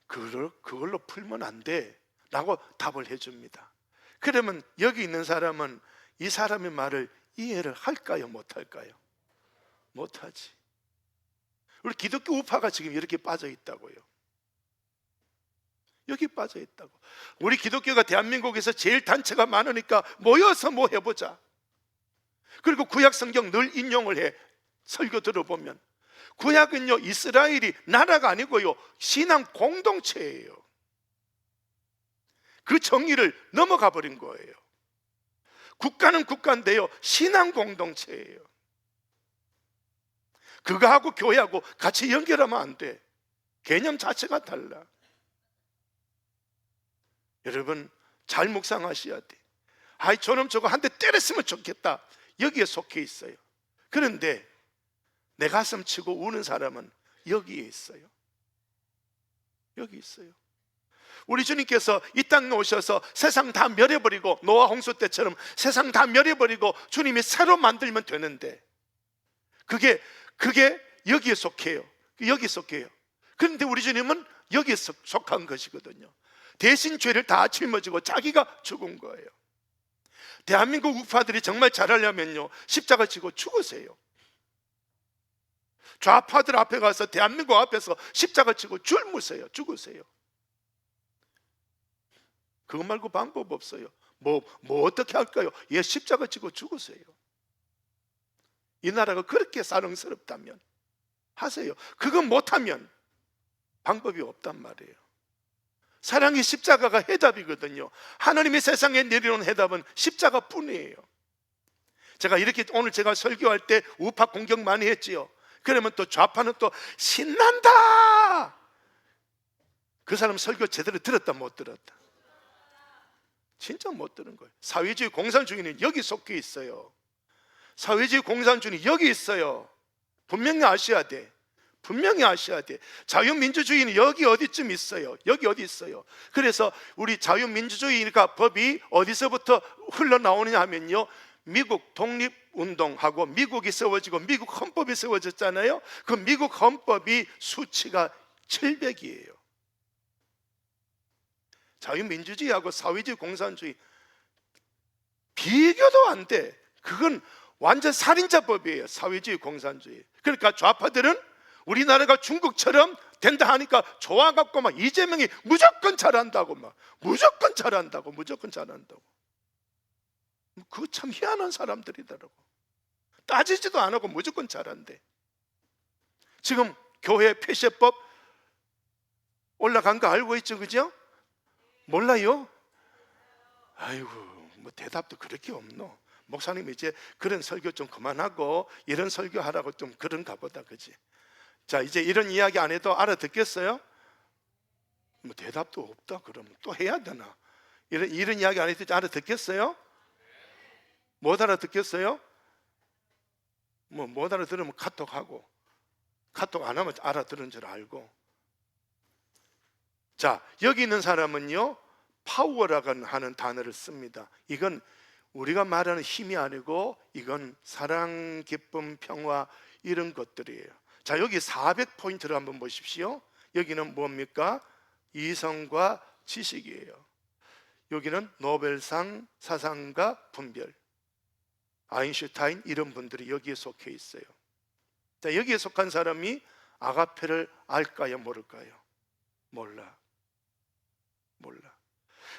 그걸로 풀면 안 돼 라고 답을 해줍니다. 그러면 여기 있는 사람은 이 사람의 말을 이해를 할까요? 못할까요? 못하지. 우리 기독교 우파가 지금 이렇게 빠져 있다고요. 여기 빠져 있다고. 우리 기독교가 대한민국에서 제일 단체가 많으니까 모여서 뭐 해보자. 그리고 구약 성경 늘 인용을 해. 설교 들어보면 구약은요, 이스라엘이 나라가 아니고요, 신앙 공동체예요. 그 정의를 넘어가 버린 거예요. 국가는 국가인데요, 신앙 공동체예요. 그거하고 교회하고 같이 연결하면 안 돼. 개념 자체가 달라. 여러분, 잘 묵상하셔야 돼. 아이, 저놈 저거 한 대 때렸으면 좋겠다. 여기에 속해 있어요. 그런데 내 가슴 치고 우는 사람은 여기에 있어요. 여기 있어요. 우리 주님께서 이 땅에 오셔서 세상 다 멸해버리고, 노아 홍수 때처럼 세상 다 멸해버리고 주님이 새로 만들면 되는데, 그게 여기에 속해요. 여기 속해요. 그런데 우리 주님은 여기에 속한 것이거든요. 대신 죄를 다 짊어지고 자기가 죽은 거예요. 대한민국 우파들이 정말 잘하려면요, 십자가 지고 죽으세요. 좌파들 앞에 가서 대한민국 앞에서 십자가 지고 줄무세요. 죽으세요. 그거 말고 방법 없어요. 뭐 어떻게 할까요? 예, 십자가 지고 죽으세요. 이 나라가 그렇게 사랑스럽다면 하세요. 그거 못하면 방법이 없단 말이에요. 사랑이 십자가가 해답이거든요. 하나님이 세상에 내려온 해답은 십자가뿐이에요. 제가 이렇게 오늘 제가 설교할 때 우파 공격 많이 했지요. 그러면 또 좌파는 또 신난다. 그 사람 설교 제대로 들었다 못 들었다? 진짜 못 들은 거예요. 사회주의 공산주의는 여기 속해 있어요. 사회주의 공산주의는 여기 있어요. 분명히 아셔야 돼. 분명히 아셔야 돼. 자유민주주의는 여기 어디쯤 있어요. 여기 어디 있어요. 그래서 우리 자유민주주의니까 법이 어디서부터 흘러나오느냐 하면요, 미국 독립운동하고 미국이 세워지고 미국 헌법이 세워졌잖아요. 그 미국 헌법이 수치가 700이에요 자유민주주의하고 사회주의 공산주의 비교도 안 돼. 그건 완전 살인자법이에요. 사회주의 공산주의. 그러니까 좌파들은 우리나라가 중국처럼 된다 하니까 좋아갖고 막 이재명이 무조건 잘한다고, 막 무조건 잘한다고. 그거 참 희한한 사람들이더라고. 따지지도 안 하고 무조건 잘한대. 지금 교회 폐쇄법 올라간 거 알고 있죠, 그죠? 몰라요? 아이고, 뭐 대답도 그렇게 없노. 목사님 이제 그런 설교 좀 그만하고 이런 설교 하라고 좀 그런가 보다, 그지? 자, 이제 이런 이야기 안 해도 알아듣겠어요? 뭐 대답도 없다 그러면 또 해야 되나? 이런 이야기 안 해도 알아듣겠어요? 못 알아듣겠어요? 뭐 못 알아들으면 카톡하고, 카톡 안 하면 알아들은 줄 알고. 자, 여기 있는 사람은요, 파워라고 하는 단어를 씁니다. 이건 우리가 말하는 힘이 아니고 이건 사랑, 기쁨, 평화 이런 것들이에요. 자, 여기 400포인트를 한번 보십시오. 여기는 뭡니까? 이성과 지식이에요. 여기는 노벨상, 사상과 분별, 아인슈타인 이런 분들이 여기에 속해 있어요. 자, 여기에 속한 사람이 아가페를 알까요, 모를까요? 몰라.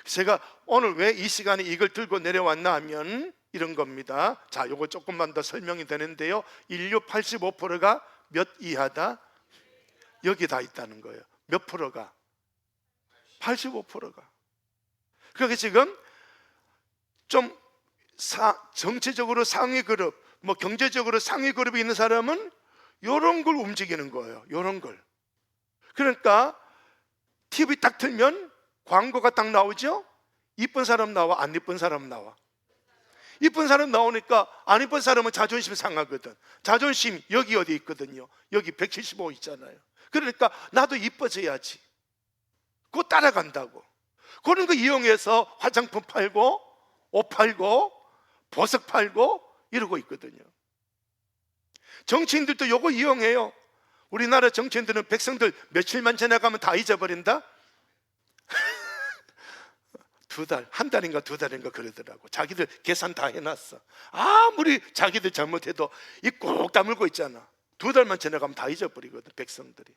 제가 오늘 왜 이 시간에 이걸 들고 내려왔나 하면 이런 겁니다. 자, 요거 조금만 더 설명이 되는데요, 인류 85%가 몇 이하다? 여기 다 있다는 거예요. 몇 프로가? 85%가. 그러니까 지금 좀 정치적으로 상위 그룹, 뭐 경제적으로 상위 그룹이 있는 사람은 이런 걸 움직이는 거예요. 이런 걸. 그러니까 TV 딱 틀면 광고가 딱 나오죠? 이쁜 사람 나와, 안 이쁜 사람 나와. 이쁜 사람 나오니까 안 이쁜 사람은 자존심 상하거든. 자존심 여기 어디 있거든요. 여기 175 있잖아요. 그러니까 나도 이뻐져야지. 그거 따라간다고. 그런 거 이용해서 화장품 팔고 옷 팔고 보석 팔고 이러고 있거든요. 정치인들도 요거 이용해요. 우리나라 정치인들은 백성들 며칠만 지나가면 다 잊어버린다? 한 달인가 두 달인가 그러더라고. 자기들 계산 다 해놨어. 아무리 자기들 잘못해도 이 꼭 다물고 있잖아. 두 달만 지나가면 다 잊어버리거든, 백성들이.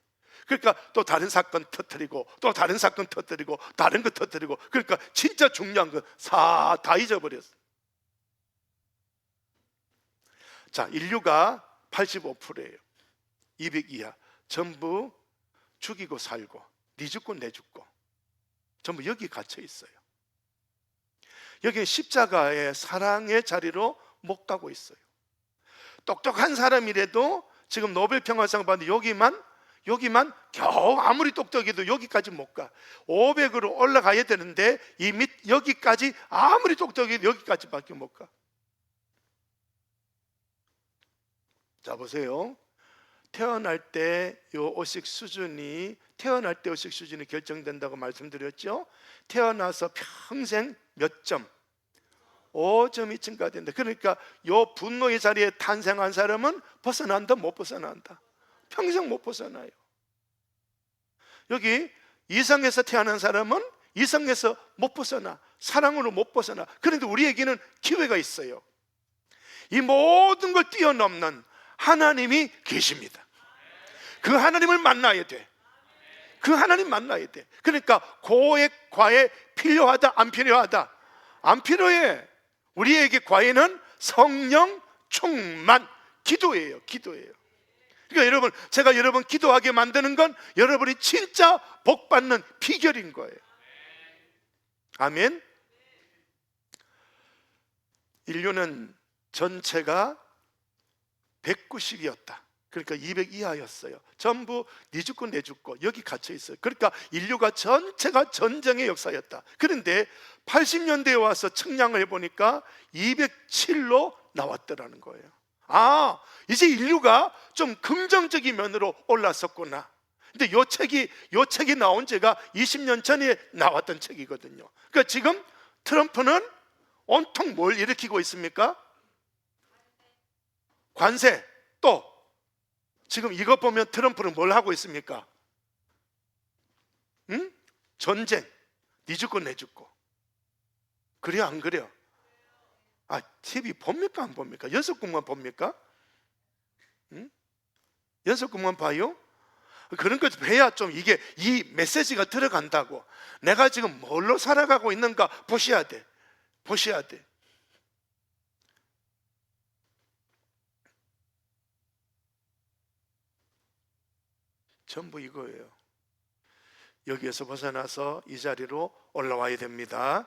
그러니까 또 다른 사건 터뜨리고 또 다른 사건 터뜨리고 다른 거 터뜨리고, 그러니까 진짜 중요한 건 다 잊어버렸어. 자, 인류가 85%예요. 200 이하. 전부 죽이고 살고, 네 죽고 내 죽고, 전부 여기 갇혀 있어요. 여기 십자가의 사랑의 자리로 못 가고 있어요. 똑똑한 사람이라도 지금 노벨 평화상 받는데 여기만 겨우 아무리 똑똑해도 여기까지 못 가. 500으로 올라가야 되는데 이 밑 여기까지 아무리 똑똑해도 여기까지밖에 못 가. 자, 보세요. 태어날 때 요 의식 수준이 결정된다고 말씀드렸죠. 태어나서 평생 몇 점? 5점이 증가된다. 그러니까 요 분노의 자리에 탄생한 사람은 벗어난다, 못 벗어난다? 평생 못 벗어나요. 여기 이성에서 태어난 사람은 이성에서 못 벗어나, 사랑으로 못 벗어나. 그런데 우리에게는 기회가 있어요. 이 모든 걸 뛰어넘는 하나님이 계십니다. 그 하나님을 만나야 돼. 그 하나님 만나야 돼. 그러니까 고액 과외 필요하다, 안 필요하다? 안 필요해. 우리에게 과외는 성령 충만, 기도예요. 그러니까 여러분, 제가 여러분 기도하게 만드는 건 여러분이 진짜 복 받는 비결인 거예요. 아멘. 인류는 전체가 190이었다. 그러니까 200 이하였어요. 전부 네 죽고 내 죽고 여기 갇혀 있어요. 그러니까 인류가 전체가 전쟁의 역사였다. 그런데 80년대에 와서 측량을 해보니까 207로 나왔더라는 거예요. 아, 이제 인류가 좀 긍정적인 면으로 올랐었구나. 근데 요 책이 나온 지가 20년 전에 나왔던 책이거든요. 그러니까 지금 트럼프는 온통 뭘 일으키고 있습니까? 관세. 또 지금 이거 보면 트럼프는 뭘 하고 있습니까? 응? 전쟁. 네 죽고 내 죽고. 그래요, 안 그래요? 아, TV 봅니까, 안 봅니까? 연속극만 봅니까? 응? 연속극만 봐요? 그런 거 해야 좀 이게 이 메시지가 들어간다고. 내가 지금 뭘로 살아가고 있는가 보셔야 돼. 전부 이거예요. 여기에서 벗어나서 이 자리로 올라와야 됩니다.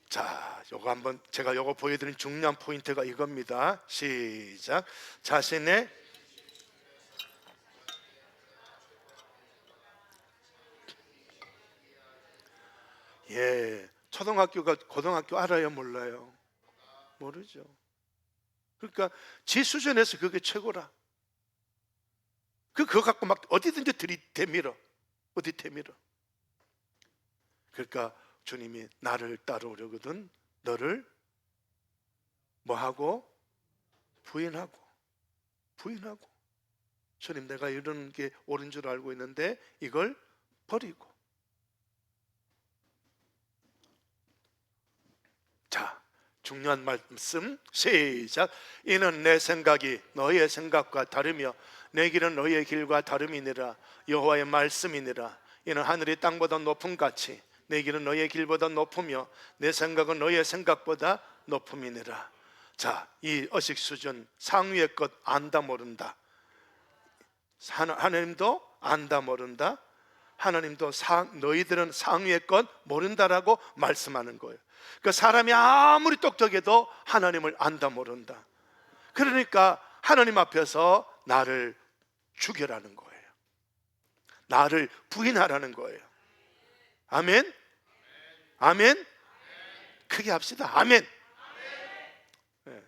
자, 요거 한번 제가 요거 보여드린 중요한 포인트가 이겁니다. 시작. 자신의 초등학교가 고등학교 알아요, 몰라요? 모르죠. 그러니까 지 수준에서 그게 최고라. 그거 갖고 막 어디든지 들이대밀어. 그러니까 주님이 나를 따라오려거든 너를 뭐하고? 부인하고. 주님, 내가 이런 게 옳은 줄 알고 있는데 이걸 버리고. 자, 중요한 말씀 시작. 이는 내 생각이 너희의 생각과 다르며 내 길은 너희의 길과 다름이니라. 여호와의 말씀이니라. 이는 하늘이 땅보다 높음 같이 내 길은 너희의 길보다 높으며 내 생각은 너희의 생각보다 높음이니라. 자, 이 의식 수준, 상위의 것 안다 모른다. 하나님도 안다 모른다. 하나님도 너희들은 상위의 것 모른다라고 말씀하는 거예요. 그러니까 사람이 아무리 똑똑해도 하나님을 안다 모른다. 그러니까 하나님 앞에서 나를 죽여라는 거예요. 나를 부인하라는 거예요. 아멘? 아멘? 크게 합시다. 아멘. 네.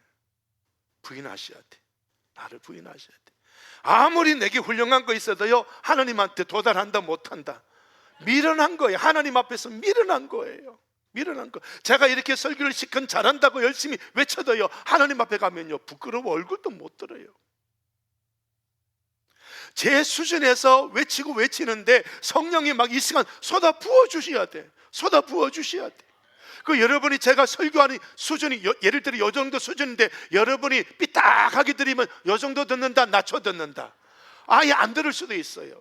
부인하셔야 돼. 나를 부인하셔야 돼. 아무리 내게 훌륭한 거 있어도요, 하나님한테 도달한다 못한다. 미련한 거예요. 하나님 앞에서 미련한 거예요. 제가 이렇게 설교를 시큰 잘한다고 열심히 외쳐도요, 하나님 앞에 가면요 부끄러워 얼굴도 못 들어요. 제 수준에서 외치는데 성령이 막 이 시간 쏟아 부어 주셔야 돼. 그 여러분이 제가 설교하는 수준이 예를 들어 요 정도 수준인데 여러분이 삐딱하게 들으면 요 정도 듣는다, 낮춰 듣는다, 아예 안 들을 수도 있어요.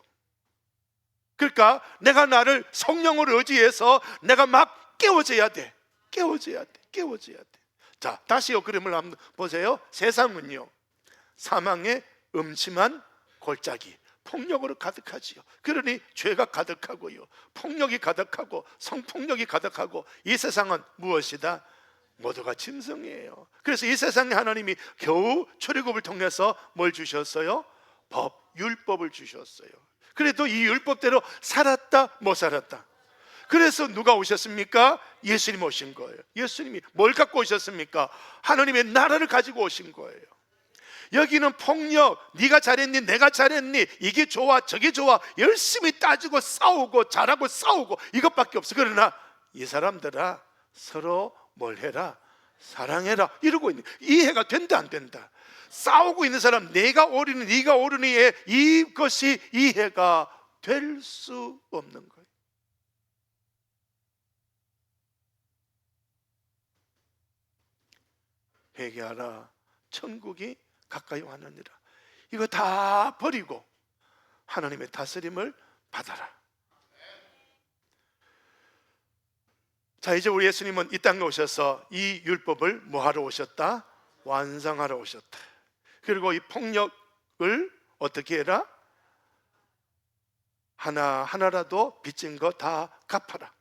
그러니까 내가 나를 성령을 의지해서 내가 막 깨워져야 돼. 깨워져야 돼. 자, 다시요 그림을 한번 보세요. 세상은요 사망의 음침한 골짜기, 폭력으로 가득하지요. 그러니 죄가 가득하고요, 폭력이 가득하고 성폭력이 가득하고, 이 세상은 무엇이다? 모두가 짐승이에요. 그래서 이 세상에 하나님이 겨우 출애굽을 통해서 뭘 주셨어요? 법, 율법을 주셨어요. 그래도 이 율법대로 살았다 못 살았다? 그래서 누가 오셨습니까? 예수님 오신 거예요. 예수님이 뭘 갖고 오셨습니까? 하나님의 나라를 가지고 오신 거예요. 여기는 폭력, 네가 잘했니 내가 잘했니, 이게 좋아 저게 좋아, 열심히 따지고 싸우고 잘하고 싸우고 이것밖에 없어. 그러나 이 사람들아 서로 뭘 해라? 사랑해라 이러고 있는, 이해가 된다 안 된다? 싸우고 있는 사람, 내가 옳으니 네가 옳으니에 이것이 이해가 될 수 없는 거예요. 회개하라, 천국이 가까이 왔느니라. 이거 다 버리고 하나님의 다스림을 받아라. 자, 이제 우리 예수님은 이 땅에 오셔서 이 율법을 뭐하러 오셨다? 완성하러 오셨다. 그리고 이 폭력을 어떻게 해라? 하나라도 빚진 거 다 갚아라.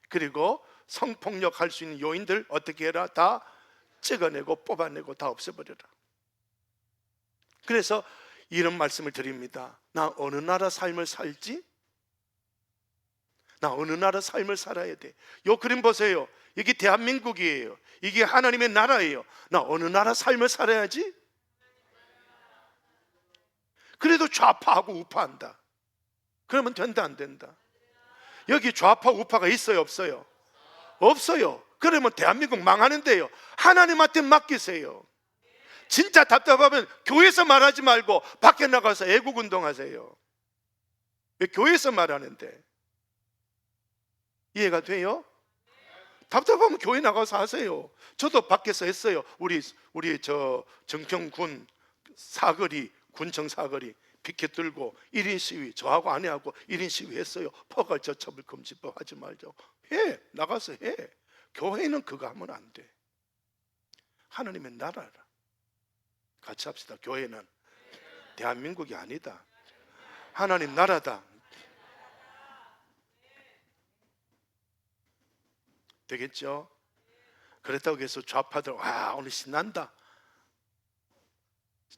그리고 성폭력 할 수 있는 요인들 어떻게 해라? 다 찍어내고 뽑아내고 다 없애버려라. 그래서 이런 말씀을 드립니다. 나 어느 나라 삶을 살지? 나 어느 나라 삶을 살아야 돼? 요 그림 보세요. 이게 대한민국이에요. 이게 하나님의 나라예요. 나 어느 나라 삶을 살아야지? 그래도 좌파하고 우파한다. 그러면 된다 안 된다? 여기 좌파 우파가 있어요 없어요? 없어요. 그러면 대한민국 망하는데요. 하나님한테 맡기세요. 진짜 답답하면 교회에서 말하지 말고 밖에 나가서 애국운동하세요. 왜 교회에서 말하는데? 이해가 돼요? 답답하면 교회 나가서 하세요. 저도 밖에서 했어요. 우리 저 정평군 사거리, 군청 사거리 피켓 들고 1인 시위, 저하고 아내하고 1인 시위 했어요. 포괄저처벌 금지법 하지 말자고. 해, 나가서 해. 교회는 그거 하면 안 돼. 하나님의 나라라. 같이 합시다. 교회는 대한민국이 아니다. 하나님 나라다. 되겠죠? 그렇다고 해서 좌파들 와 오늘 신난다.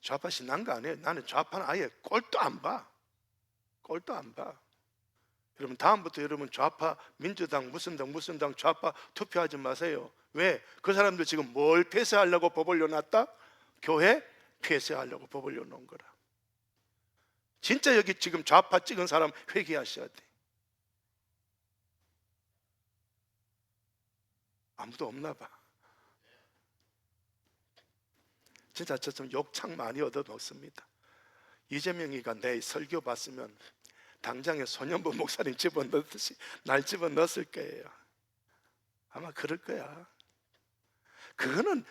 좌파 신난 거 아니에요. 나는 좌파는 아예 꼴도 안 봐. 꼴도 안 봐. 여러분 다음부터 여러분 좌파 민주당 무슨 당 좌파 투표하지 마세요. 왜? 그 사람들 지금 뭘 폐쇄하려고 법 올려놨다? 교회 폐쇄하려고 법 올려놓은 거라. 진짜 여기 지금 좌파 찍은 사람 회개하셔야 돼. 아무도 없나 봐. 진짜 저 좀 욕창 많이 얻어놓습니다. 이재명이가 내 설교 봤으면 당장에 소년부 목사님 집어넣듯이 날 집어넣었을 거예요. 아마 그럴 거야. 그거는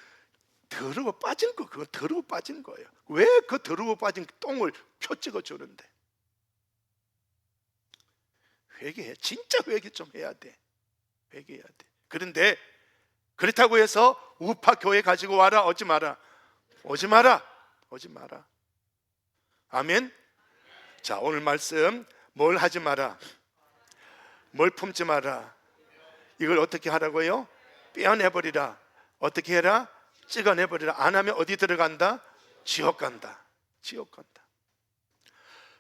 더러워 빠진 거, 그거 더러워 빠진 거예요. 왜 그 더러워 빠진 똥을 표 찍어주는데? 회개해. 진짜 회개 좀 해야 돼. 회개해야 돼. 그런데 그렇다고 해서 우파 교회 가지고 와라 오지 마라. 오지 마라. 오지 마라. 아멘. 자, 오늘 말씀 뭘 하지 마라? 뭘 품지 마라? 이걸 어떻게 하라고요? 빼어내버리라. 어떻게 해라? 찍어내버리라. 안 하면 어디 들어간다? 지옥 간다. 지옥 간다.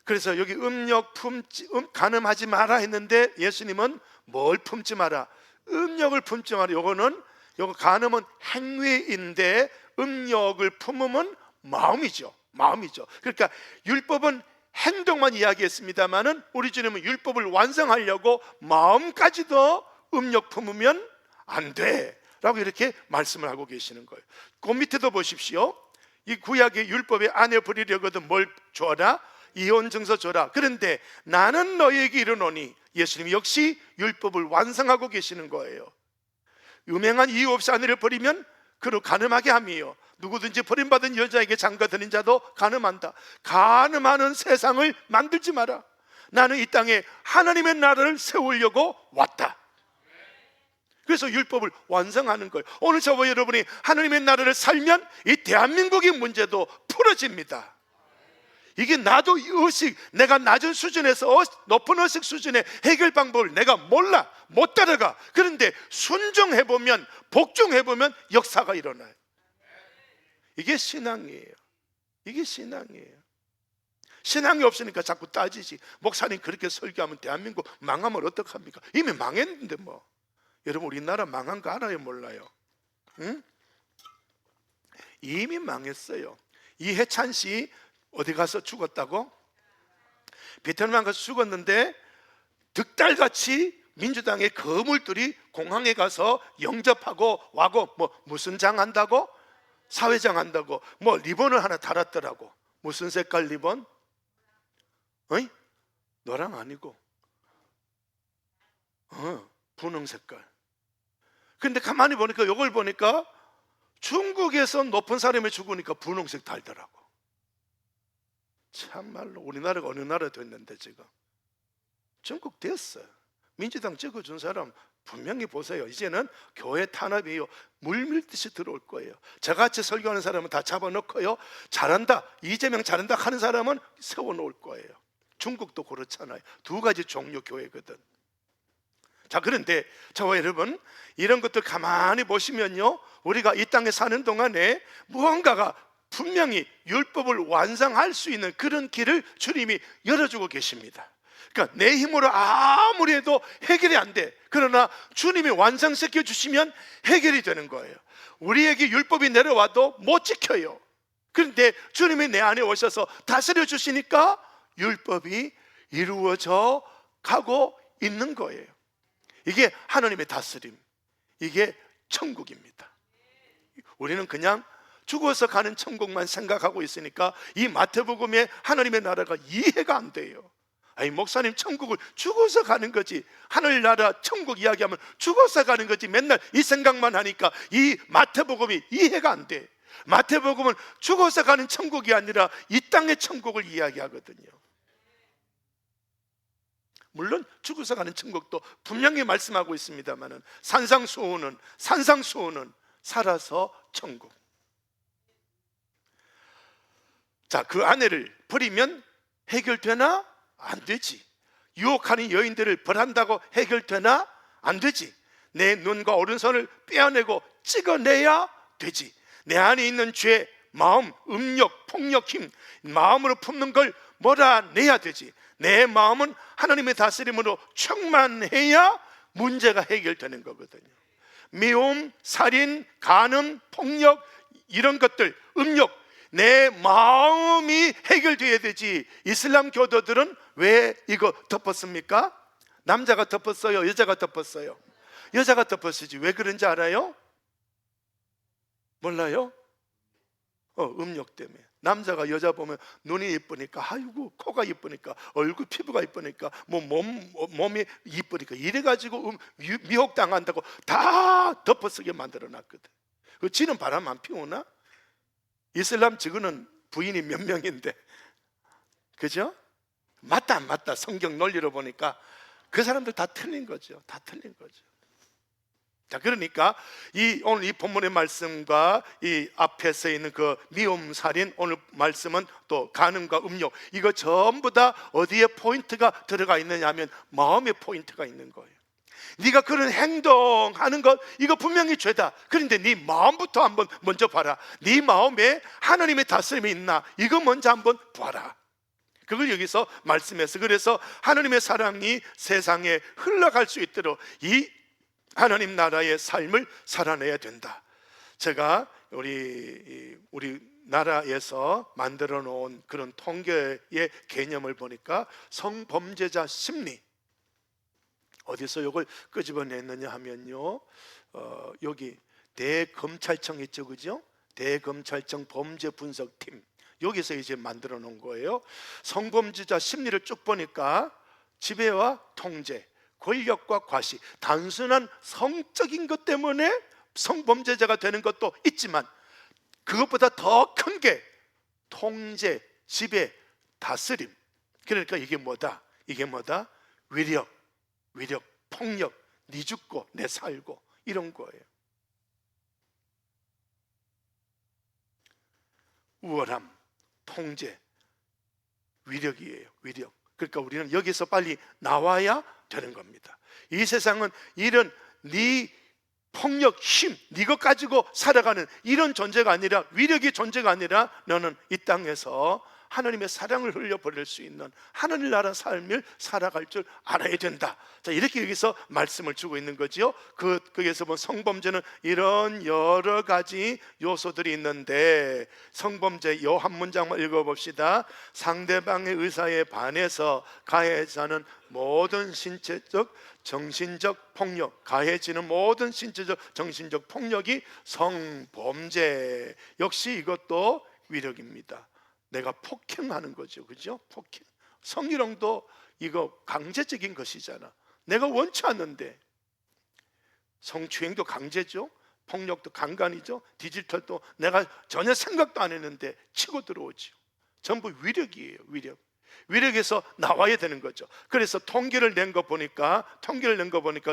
그래서 여기 음력 품지 간음하지 마라 했는데 예수님은 뭘 품지 마라? 음력을 품지 마라. 요거 간음은 행위인데 음력을 품으면 마음이죠. 마음이죠. 그러니까 율법은 행동만 이야기했습니다만은 우리 주님은 율법을 완성하려고 마음까지도 음력 품으면 안 돼 라고 이렇게 말씀을 하고 계시는 거예요. 그 밑에도 보십시오. 이 구약의 율법에 안에 버리려거든 뭘 줘라? 이혼 증서 줘라. 그런데 나는 너희에게 이르노니, 예수님 역시 율법을 완성하고 계시는 거예요. 음행한 이유 없이 아내를 버리면 그로 간음하게 함이요. 누구든지 버림받은 여자에게 장가 드는 자도 간음한다. 간음하는 세상을 만들지 마라. 나는 이 땅에 하나님의 나라를 세우려고 왔다. 그래서 율법을 완성하는 거예요. 오늘 저와 여러분이 하나님의 나라를 살면 이 대한민국의 문제도 풀어집니다. 이게 나도 의식, 내가 낮은 수준에서 높은 의식 수준의 해결 방법을 내가 몰라, 못 따라가. 그런데 순종해보면, 복종해보면 역사가 일어나요. 이게 신앙이에요. 이게 신앙이에요. 신앙이 없으니까 자꾸 따지지. 목사님 그렇게 설교하면 대한민국 망하면 어떡합니까? 이미 망했는데 뭐. 여러분 우리나라 망한 거 알아요, 몰라요? 응? 이미 망했어요. 이해찬 씨 어디 가서 죽었다고? 베트남 가서 죽었는데 득달같이 민주당의 거물들이 공항에 가서 영접하고 와고 뭐 무슨 장 한다고? 사회장 한다고 뭐 리본을 하나 달았더라고. 무슨 색깔 리본? 어이? 노랑 아니고 분홍 색깔. 근데 가만히 보니까 이걸 보니까 중국에서 높은 사람이 죽으니까 분홍색 달더라고. 참말로 우리나라가 어느 나라 됐는데 지금 중국 됐어요. 민주당 찍어준 사람 분명히 보세요. 이제는 교회 탄압이에요. 물밀듯이 들어올 거예요. 저같이 설교하는 사람은 다 잡아놓고요, 잘한다, 이재명 잘한다 하는 사람은 세워놓을 거예요. 중국도 그렇잖아요. 두 가지 종류 교회거든. 자, 그런데 저와 여러분 이런 것들 가만히 보시면요, 우리가 이 땅에 사는 동안에 무언가가 분명히 율법을 완성할 수 있는 그런 길을 주님이 열어주고 계십니다. 그러니까 내 힘으로 아무리 해도 해결이 안 돼. 그러나 주님이 완성시켜 주시면 해결이 되는 거예요. 우리에게 율법이 내려와도 못 지켜요. 그런데 주님이 내 안에 오셔서 다스려 주시니까 율법이 이루어져 가고 있는 거예요. 이게 하나님의 다스림, 이게 천국입니다. 우리는 그냥 죽어서 가는 천국만 생각하고 있으니까 이 마태복음의 하나님의 나라가 이해가 안 돼요. 아니, 목사님 천국을 죽어서 가는 거지, 하늘나라 천국 이야기하면 죽어서 가는 거지, 맨날 이 생각만 하니까 이 마태복음이 이해가 안 돼. 마태복음은 죽어서 가는 천국이 아니라 이 땅의 천국을 이야기하거든요. 물론 죽어서 가는 천국도 분명히 말씀하고 있습니다만은 산상수훈은 살아서 천국. 자, 그 아내를 버리면 해결되나? 안 되지. 유혹하는 여인들을 벌한다고 해결되나? 안 되지. 내 눈과 오른손을 빼어내고 찍어내야 되지. 내 안에 있는 죄, 마음, 음욕, 폭력, 힘, 마음으로 품는 걸 몰아내야 되지. 내 마음은 하나님의 다스림으로 충만해야 문제가 해결되는 거거든요. 미움, 살인, 간음, 폭력, 이런 것들, 음욕, 내 마음이 해결돼야 되지. 이슬람 교도들은 왜 이거 덮었습니까? 남자가 덮었어요? 여자가 덮었어요? 여자가 덮었지. 왜 그런지 알아요? 몰라요? 음욕 때문에. 남자가 여자 보면 눈이 이쁘니까, 아이고 코가 이쁘니까, 얼굴 피부가 이쁘니까, 뭐 몸이 이쁘니까 이래가지고 미혹당한다고 다 덮어쓰게 만들어놨거든. 그 지는 바람 안 피우나? 이슬람 지구는 부인이 몇 명인데, 그죠? 맞다 안 맞다 성경 논리로 보니까 그 사람들 다 틀린 거죠. 다 틀린 거죠. 자, 그러니까 오늘 이 본문의 말씀과 이 앞에서 있는 그 미움, 살인, 오늘 말씀은 또 간음과 음욕, 이거 전부 다 어디에 포인트가 들어가 있느냐 하면 마음의 포인트가 있는 거예요. 네가 그런 행동하는 것, 이거 분명히 죄다. 그런데 네 마음부터 한번 먼저 봐라. 네 마음에 하나님의 다스림이 있나, 이거 먼저 한번 봐라. 그걸 여기서 말씀해서, 그래서 하나님의 사랑이 세상에 흘러갈 수 있도록 이 하나님 나라의 삶을 살아내야 된다. 제가 우리 나라에서 만들어 놓은 그런 통계의 개념을 보니까 성범죄자 심리, 어디서 이걸 끄집어냈느냐 하면요, 여기 대검찰청 있죠, 그죠? 대검찰청 범죄분석팀, 여기서 이제 만들어 놓은 거예요. 성범죄자 심리를 쭉 보니까 지배와 통제, 권력과 과시, 단순한 성적인 것 때문에 성범죄자가 되는 것도 있지만 그것보다 더 큰 게 통제, 지배, 다스림. 그러니까 이게 뭐다? 이게 뭐다? 위력, 폭력, 네 죽고 내 살고 이런 거예요. 우월함, 통제, 위력이에요. 위력. 그러니까 우리는 여기서 빨리 나와야 되는 겁니다. 이 세상은 이런 네 폭력, 힘, 네것 가지고 살아가는 이런 존재가 아니라, 위력의 존재가 아니라 너는 이 땅에서 하나님의 사랑을 흘려버릴 수 있는 하나님 나라 삶을 살아갈 줄 알아야 된다. 자, 이렇게 여기서 말씀을 주고 있는 거지요. 거기에서 본 성범죄는 이런 여러 가지 요소들이 있는데, 성범죄 요 한 문장만 읽어봅시다. 상대방의 의사에 반해서 가해자는 모든 신체적, 정신적 폭력, 가해지는 모든 신체적, 정신적 폭력이 성범죄. 역시 이것도 위력입니다. 내가 폭행하는 거죠, 그죠? 폭행. 성희롱도 이거 강제적인 것이잖아. 내가 원치 않는데. 성추행도 강제죠. 폭력도 강간이죠. 디지털도 내가 전혀 생각도 안 했는데 치고 들어오죠. 전부 위력이에요. 위력에서 나와야 되는 거죠. 그래서 통계를 낸 거 보니까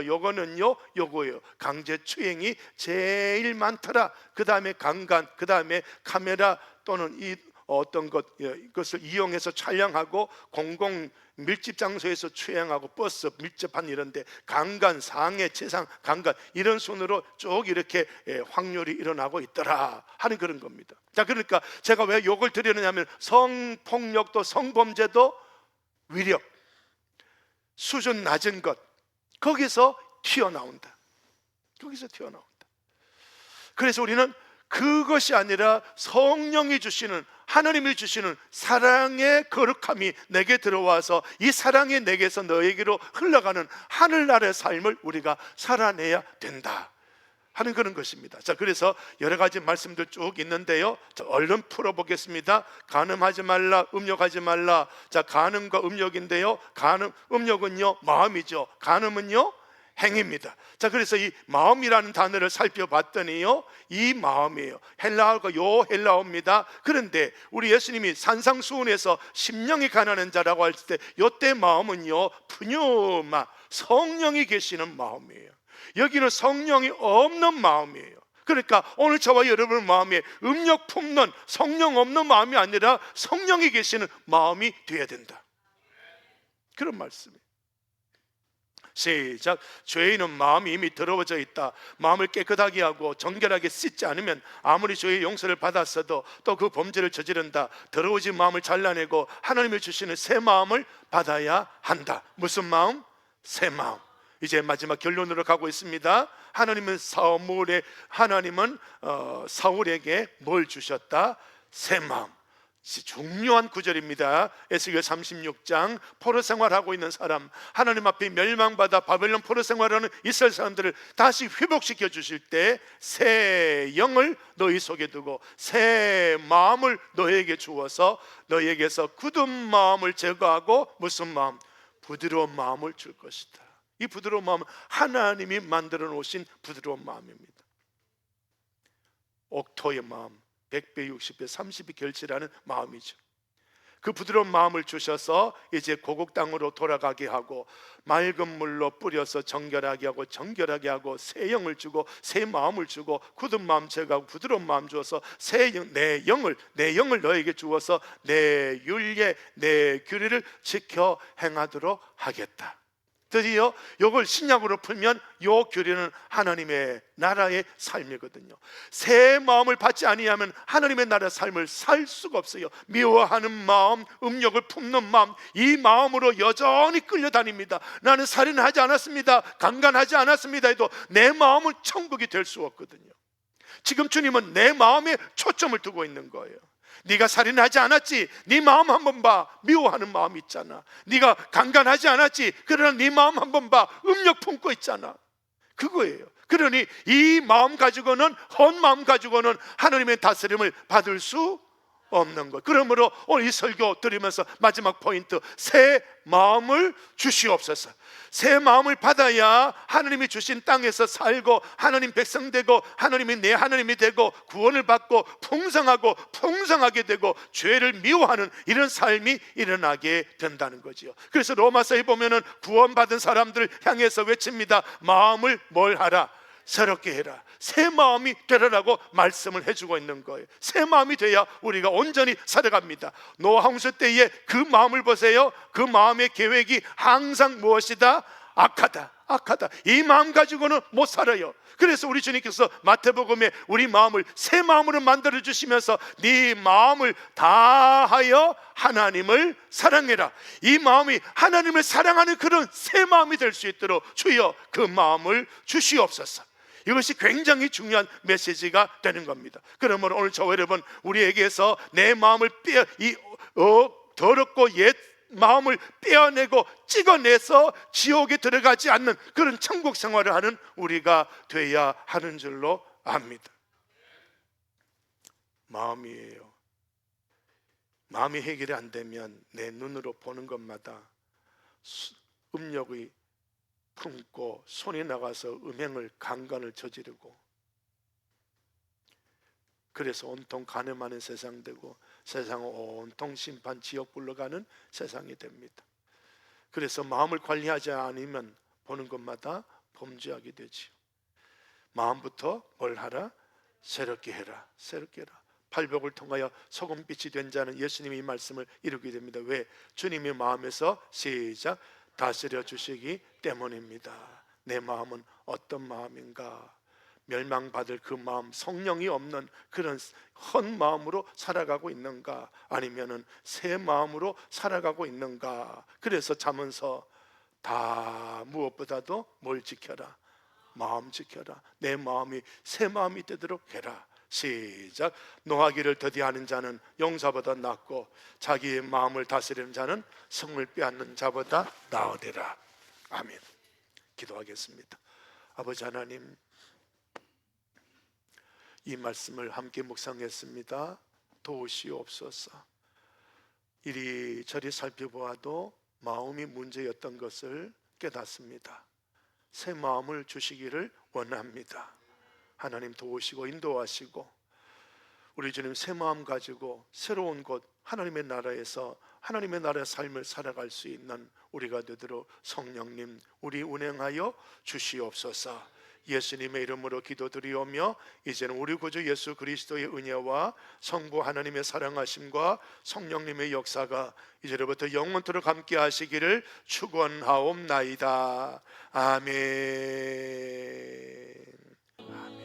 요거는요, 요거예요. 강제추행이 제일 많더라. 그 다음에 강간, 그 다음에 카메라 또는 어떤 이것을 이용해서 촬영하고 공공 밀집 장소에서 추행하고 버스 밀접한 이런데 강간, 상해, 재상, 강간 이런 순으로 쭉 이렇게 확률이 일어나고 있더라 하는 그런 겁니다. 자, 그러니까 제가 왜 요걸 드리느냐면 성폭력도 성범죄도 위력, 수준 낮은 것, 거기서 튀어나온다. 그래서 우리는 그것이 아니라 성령이 주시는, 하나님이 주시는 사랑의 거룩함이 내게 들어와서 이 사랑이 내게서 너에게로 흘러가는 하늘나라의 삶을 우리가 살아내야 된다 하는 그런 것입니다. 자, 그래서 여러 가지 말씀들 쭉 있는데요. 자, 얼른 풀어보겠습니다. 간음하지 말라, 음욕하지 말라. 자, 간음과 음욕인데요. 음욕은요 마음이죠. 간음은요 행입니다. 자, 그래서 이 마음이라는 단어를 살펴봤더니요, 이 마음이에요. 헬라어가 요 헬라어입니다. 그런데 우리 예수님이 산상수훈에서 심령이 가난한 자라고 할 때 요때 마음은요 푸뉴마, 성령이 계시는 마음이에요. 여기는 성령이 없는 마음이에요. 그러니까 오늘 저와 여러분 마음에 음욕 품는 성령 없는 마음이 아니라 성령이 계시는 마음이 되어야 된다. 그런 말씀이에요. 시작. 죄인은 마음이 이미 더러워져 있다. 마음을 깨끗하게 하고 정결하게 씻지 않으면 아무리 죄의 용서를 받았어도 또 그 범죄를 저지른다. 더러워진 마음을 잘라내고 하나님이 주시는 새 마음을 받아야 한다. 무슨 마음? 새 마음. 이제 마지막 결론으로 가고 있습니다. 하나님은 사울에게 뭘 주셨다? 새 마음. 중요한 구절입니다. 에스겔 36장. 포로 생활하고 있는 사람, 하나님 앞에 멸망받아 바벨론 포로 생활하는 이스라엘 사람들을 다시 회복시켜 주실 때 새 영을 너희 속에 두고 새 마음을 너에게 주어서 너에게서 굳은 마음을 제거하고 무슨 마음? 부드러운 마음을 줄 것이다. 이 부드러운 마음은 하나님이 만들어 놓으신 부드러운 마음입니다. 옥토의 마음, 100배, 60배, 30배 결실하는 마음이죠. 그 부드러운 마음을 주셔서 이제 고국 땅으로 돌아가게 하고 맑은 물로 뿌려서 정결하게 하고 새 영을 주고 새 마음을 주고 굳은 마음 제거하고 부드러운 마음 주어서 내 영을 너에게 주어서 내 윤례, 내 규례를 지켜 행하도록 하겠다. 드디어 이걸 신약으로 풀면 요 교리는 하나님의 나라의 삶이거든요. 새 마음을 받지 아니하면 하나님의 나라의 삶을 살 수가 없어요. 미워하는 마음, 음욕을 품는 마음, 이 마음으로 여전히 끌려다닙니다. 나는 살인하지 않았습니다, 강간하지 않았습니다 해도 내 마음은 천국이 될 수 없거든요. 지금 주님은 내 마음에 초점을 두고 있는 거예요. 네가 살인하지 않았지? 네 마음 한번 봐. 미워하는 마음 있잖아. 네가 강간하지 않았지? 그러나 네 마음 한번 봐. 음욕 품고 있잖아. 그거예요. 그러니 이 마음 가지고는, 헌 마음 가지고는 하나님의 다스림을 받을 수 없는 것. 그러므로 오늘 이 설교 들으면서 마지막 포인트, 새 마음을 주시옵소서. 새 마음을 받아야 하나님이 주신 땅에서 살고 하나님 백성 되고 하나님이 내 하나님이 되고 구원을 받고 풍성하고 풍성하게 되고 죄를 미워하는 이런 삶이 일어나게 된다는 거지요. 그래서 로마서에 보면은 구원받은 사람들 향해서 외칩니다. 마음을 뭘 하라? 새롭게 해라. 새 마음이 되라라고 말씀을 해주고 있는 거예요. 새 마음이 돼야 우리가 온전히 살아갑니다. 노아 홍수 때에 그 마음을 보세요. 그 마음의 계획이 항상 무엇이다? 악하다. 악하다. 이 마음 가지고는 못 살아요. 그래서 우리 주님께서 마태복음에 우리 마음을 새 마음으로 만들어 주시면서 네 마음을 다하여 하나님을 사랑해라. 이 마음이 하나님을 사랑하는 그런 새 마음이 될 수 있도록 주여 그 마음을 주시옵소서. 이것이 굉장히 중요한 메시지가 되는 겁니다. 그러면 오늘 저와 여러분, 우리에게서 내 마음을 더럽고 옛 마음을 빼어내고 찍어내서 지옥에 들어가지 않는 그런 천국 생활을 하는 우리가 돼야 하는 줄로 압니다. 마음이에요. 마음이 해결이 안 되면 내 눈으로 보는 것마다 음욕이 품고 손이 나가서 음행을 강간을 저지르고, 그래서 온통 간음하는 세상 되고 세상은 온통 심판 지옥불로 가는 세상이 됩니다. 그래서 마음을 관리하지 않으면 보는 것마다 범죄하게 되지요. 마음부터 뭘 하라? 새롭게 해라. 새롭게 해라. 팔복을 통하여 소금빛이 된 자는 예수님이 이 말씀을 이루게 됩니다. 왜? 주님의 마음에서 시작 다스려 주시기 때문입니다. 내 마음은 어떤 마음인가? 멸망받을 그 마음, 성령이 없는 그런 헌 마음으로 살아가고 있는가? 아니면은 새 마음으로 살아가고 있는가? 그래서 잠언서 다 무엇보다도 뭘 지켜라? 마음 지켜라. 내 마음이 새 마음이 되도록 해라. 시작. 노하기를 더디하는 자는 용사보다 낫고 자기의 마음을 다스리는 자는 성을 빼앗는 자보다 나으리라. 아멘. 기도하겠습니다. 아버지 하나님, 이 말씀을 함께 묵상했습니다. 도우시옵소서. 이리저리 살펴보아도 마음이 문제였던 것을 깨닫습니다. 새 마음을 주시기를 원합니다. 하나님 도우시고 인도하시고 우리 주님 새 마음 가지고 새로운 곳 하나님의 나라에서 하나님의 나라의 삶을 살아갈 수 있는 우리가 되도록 성령님 우리 운행하여 주시옵소서. 예수님의 이름으로 기도드리오며 이제는 우리 구주 예수 그리스도의 은혜와 성부 하나님의 사랑하심과 성령님의 역사가 이제로부터 영원토록 함께 하시기를 축원하옵나이다. 아멘. 아멘.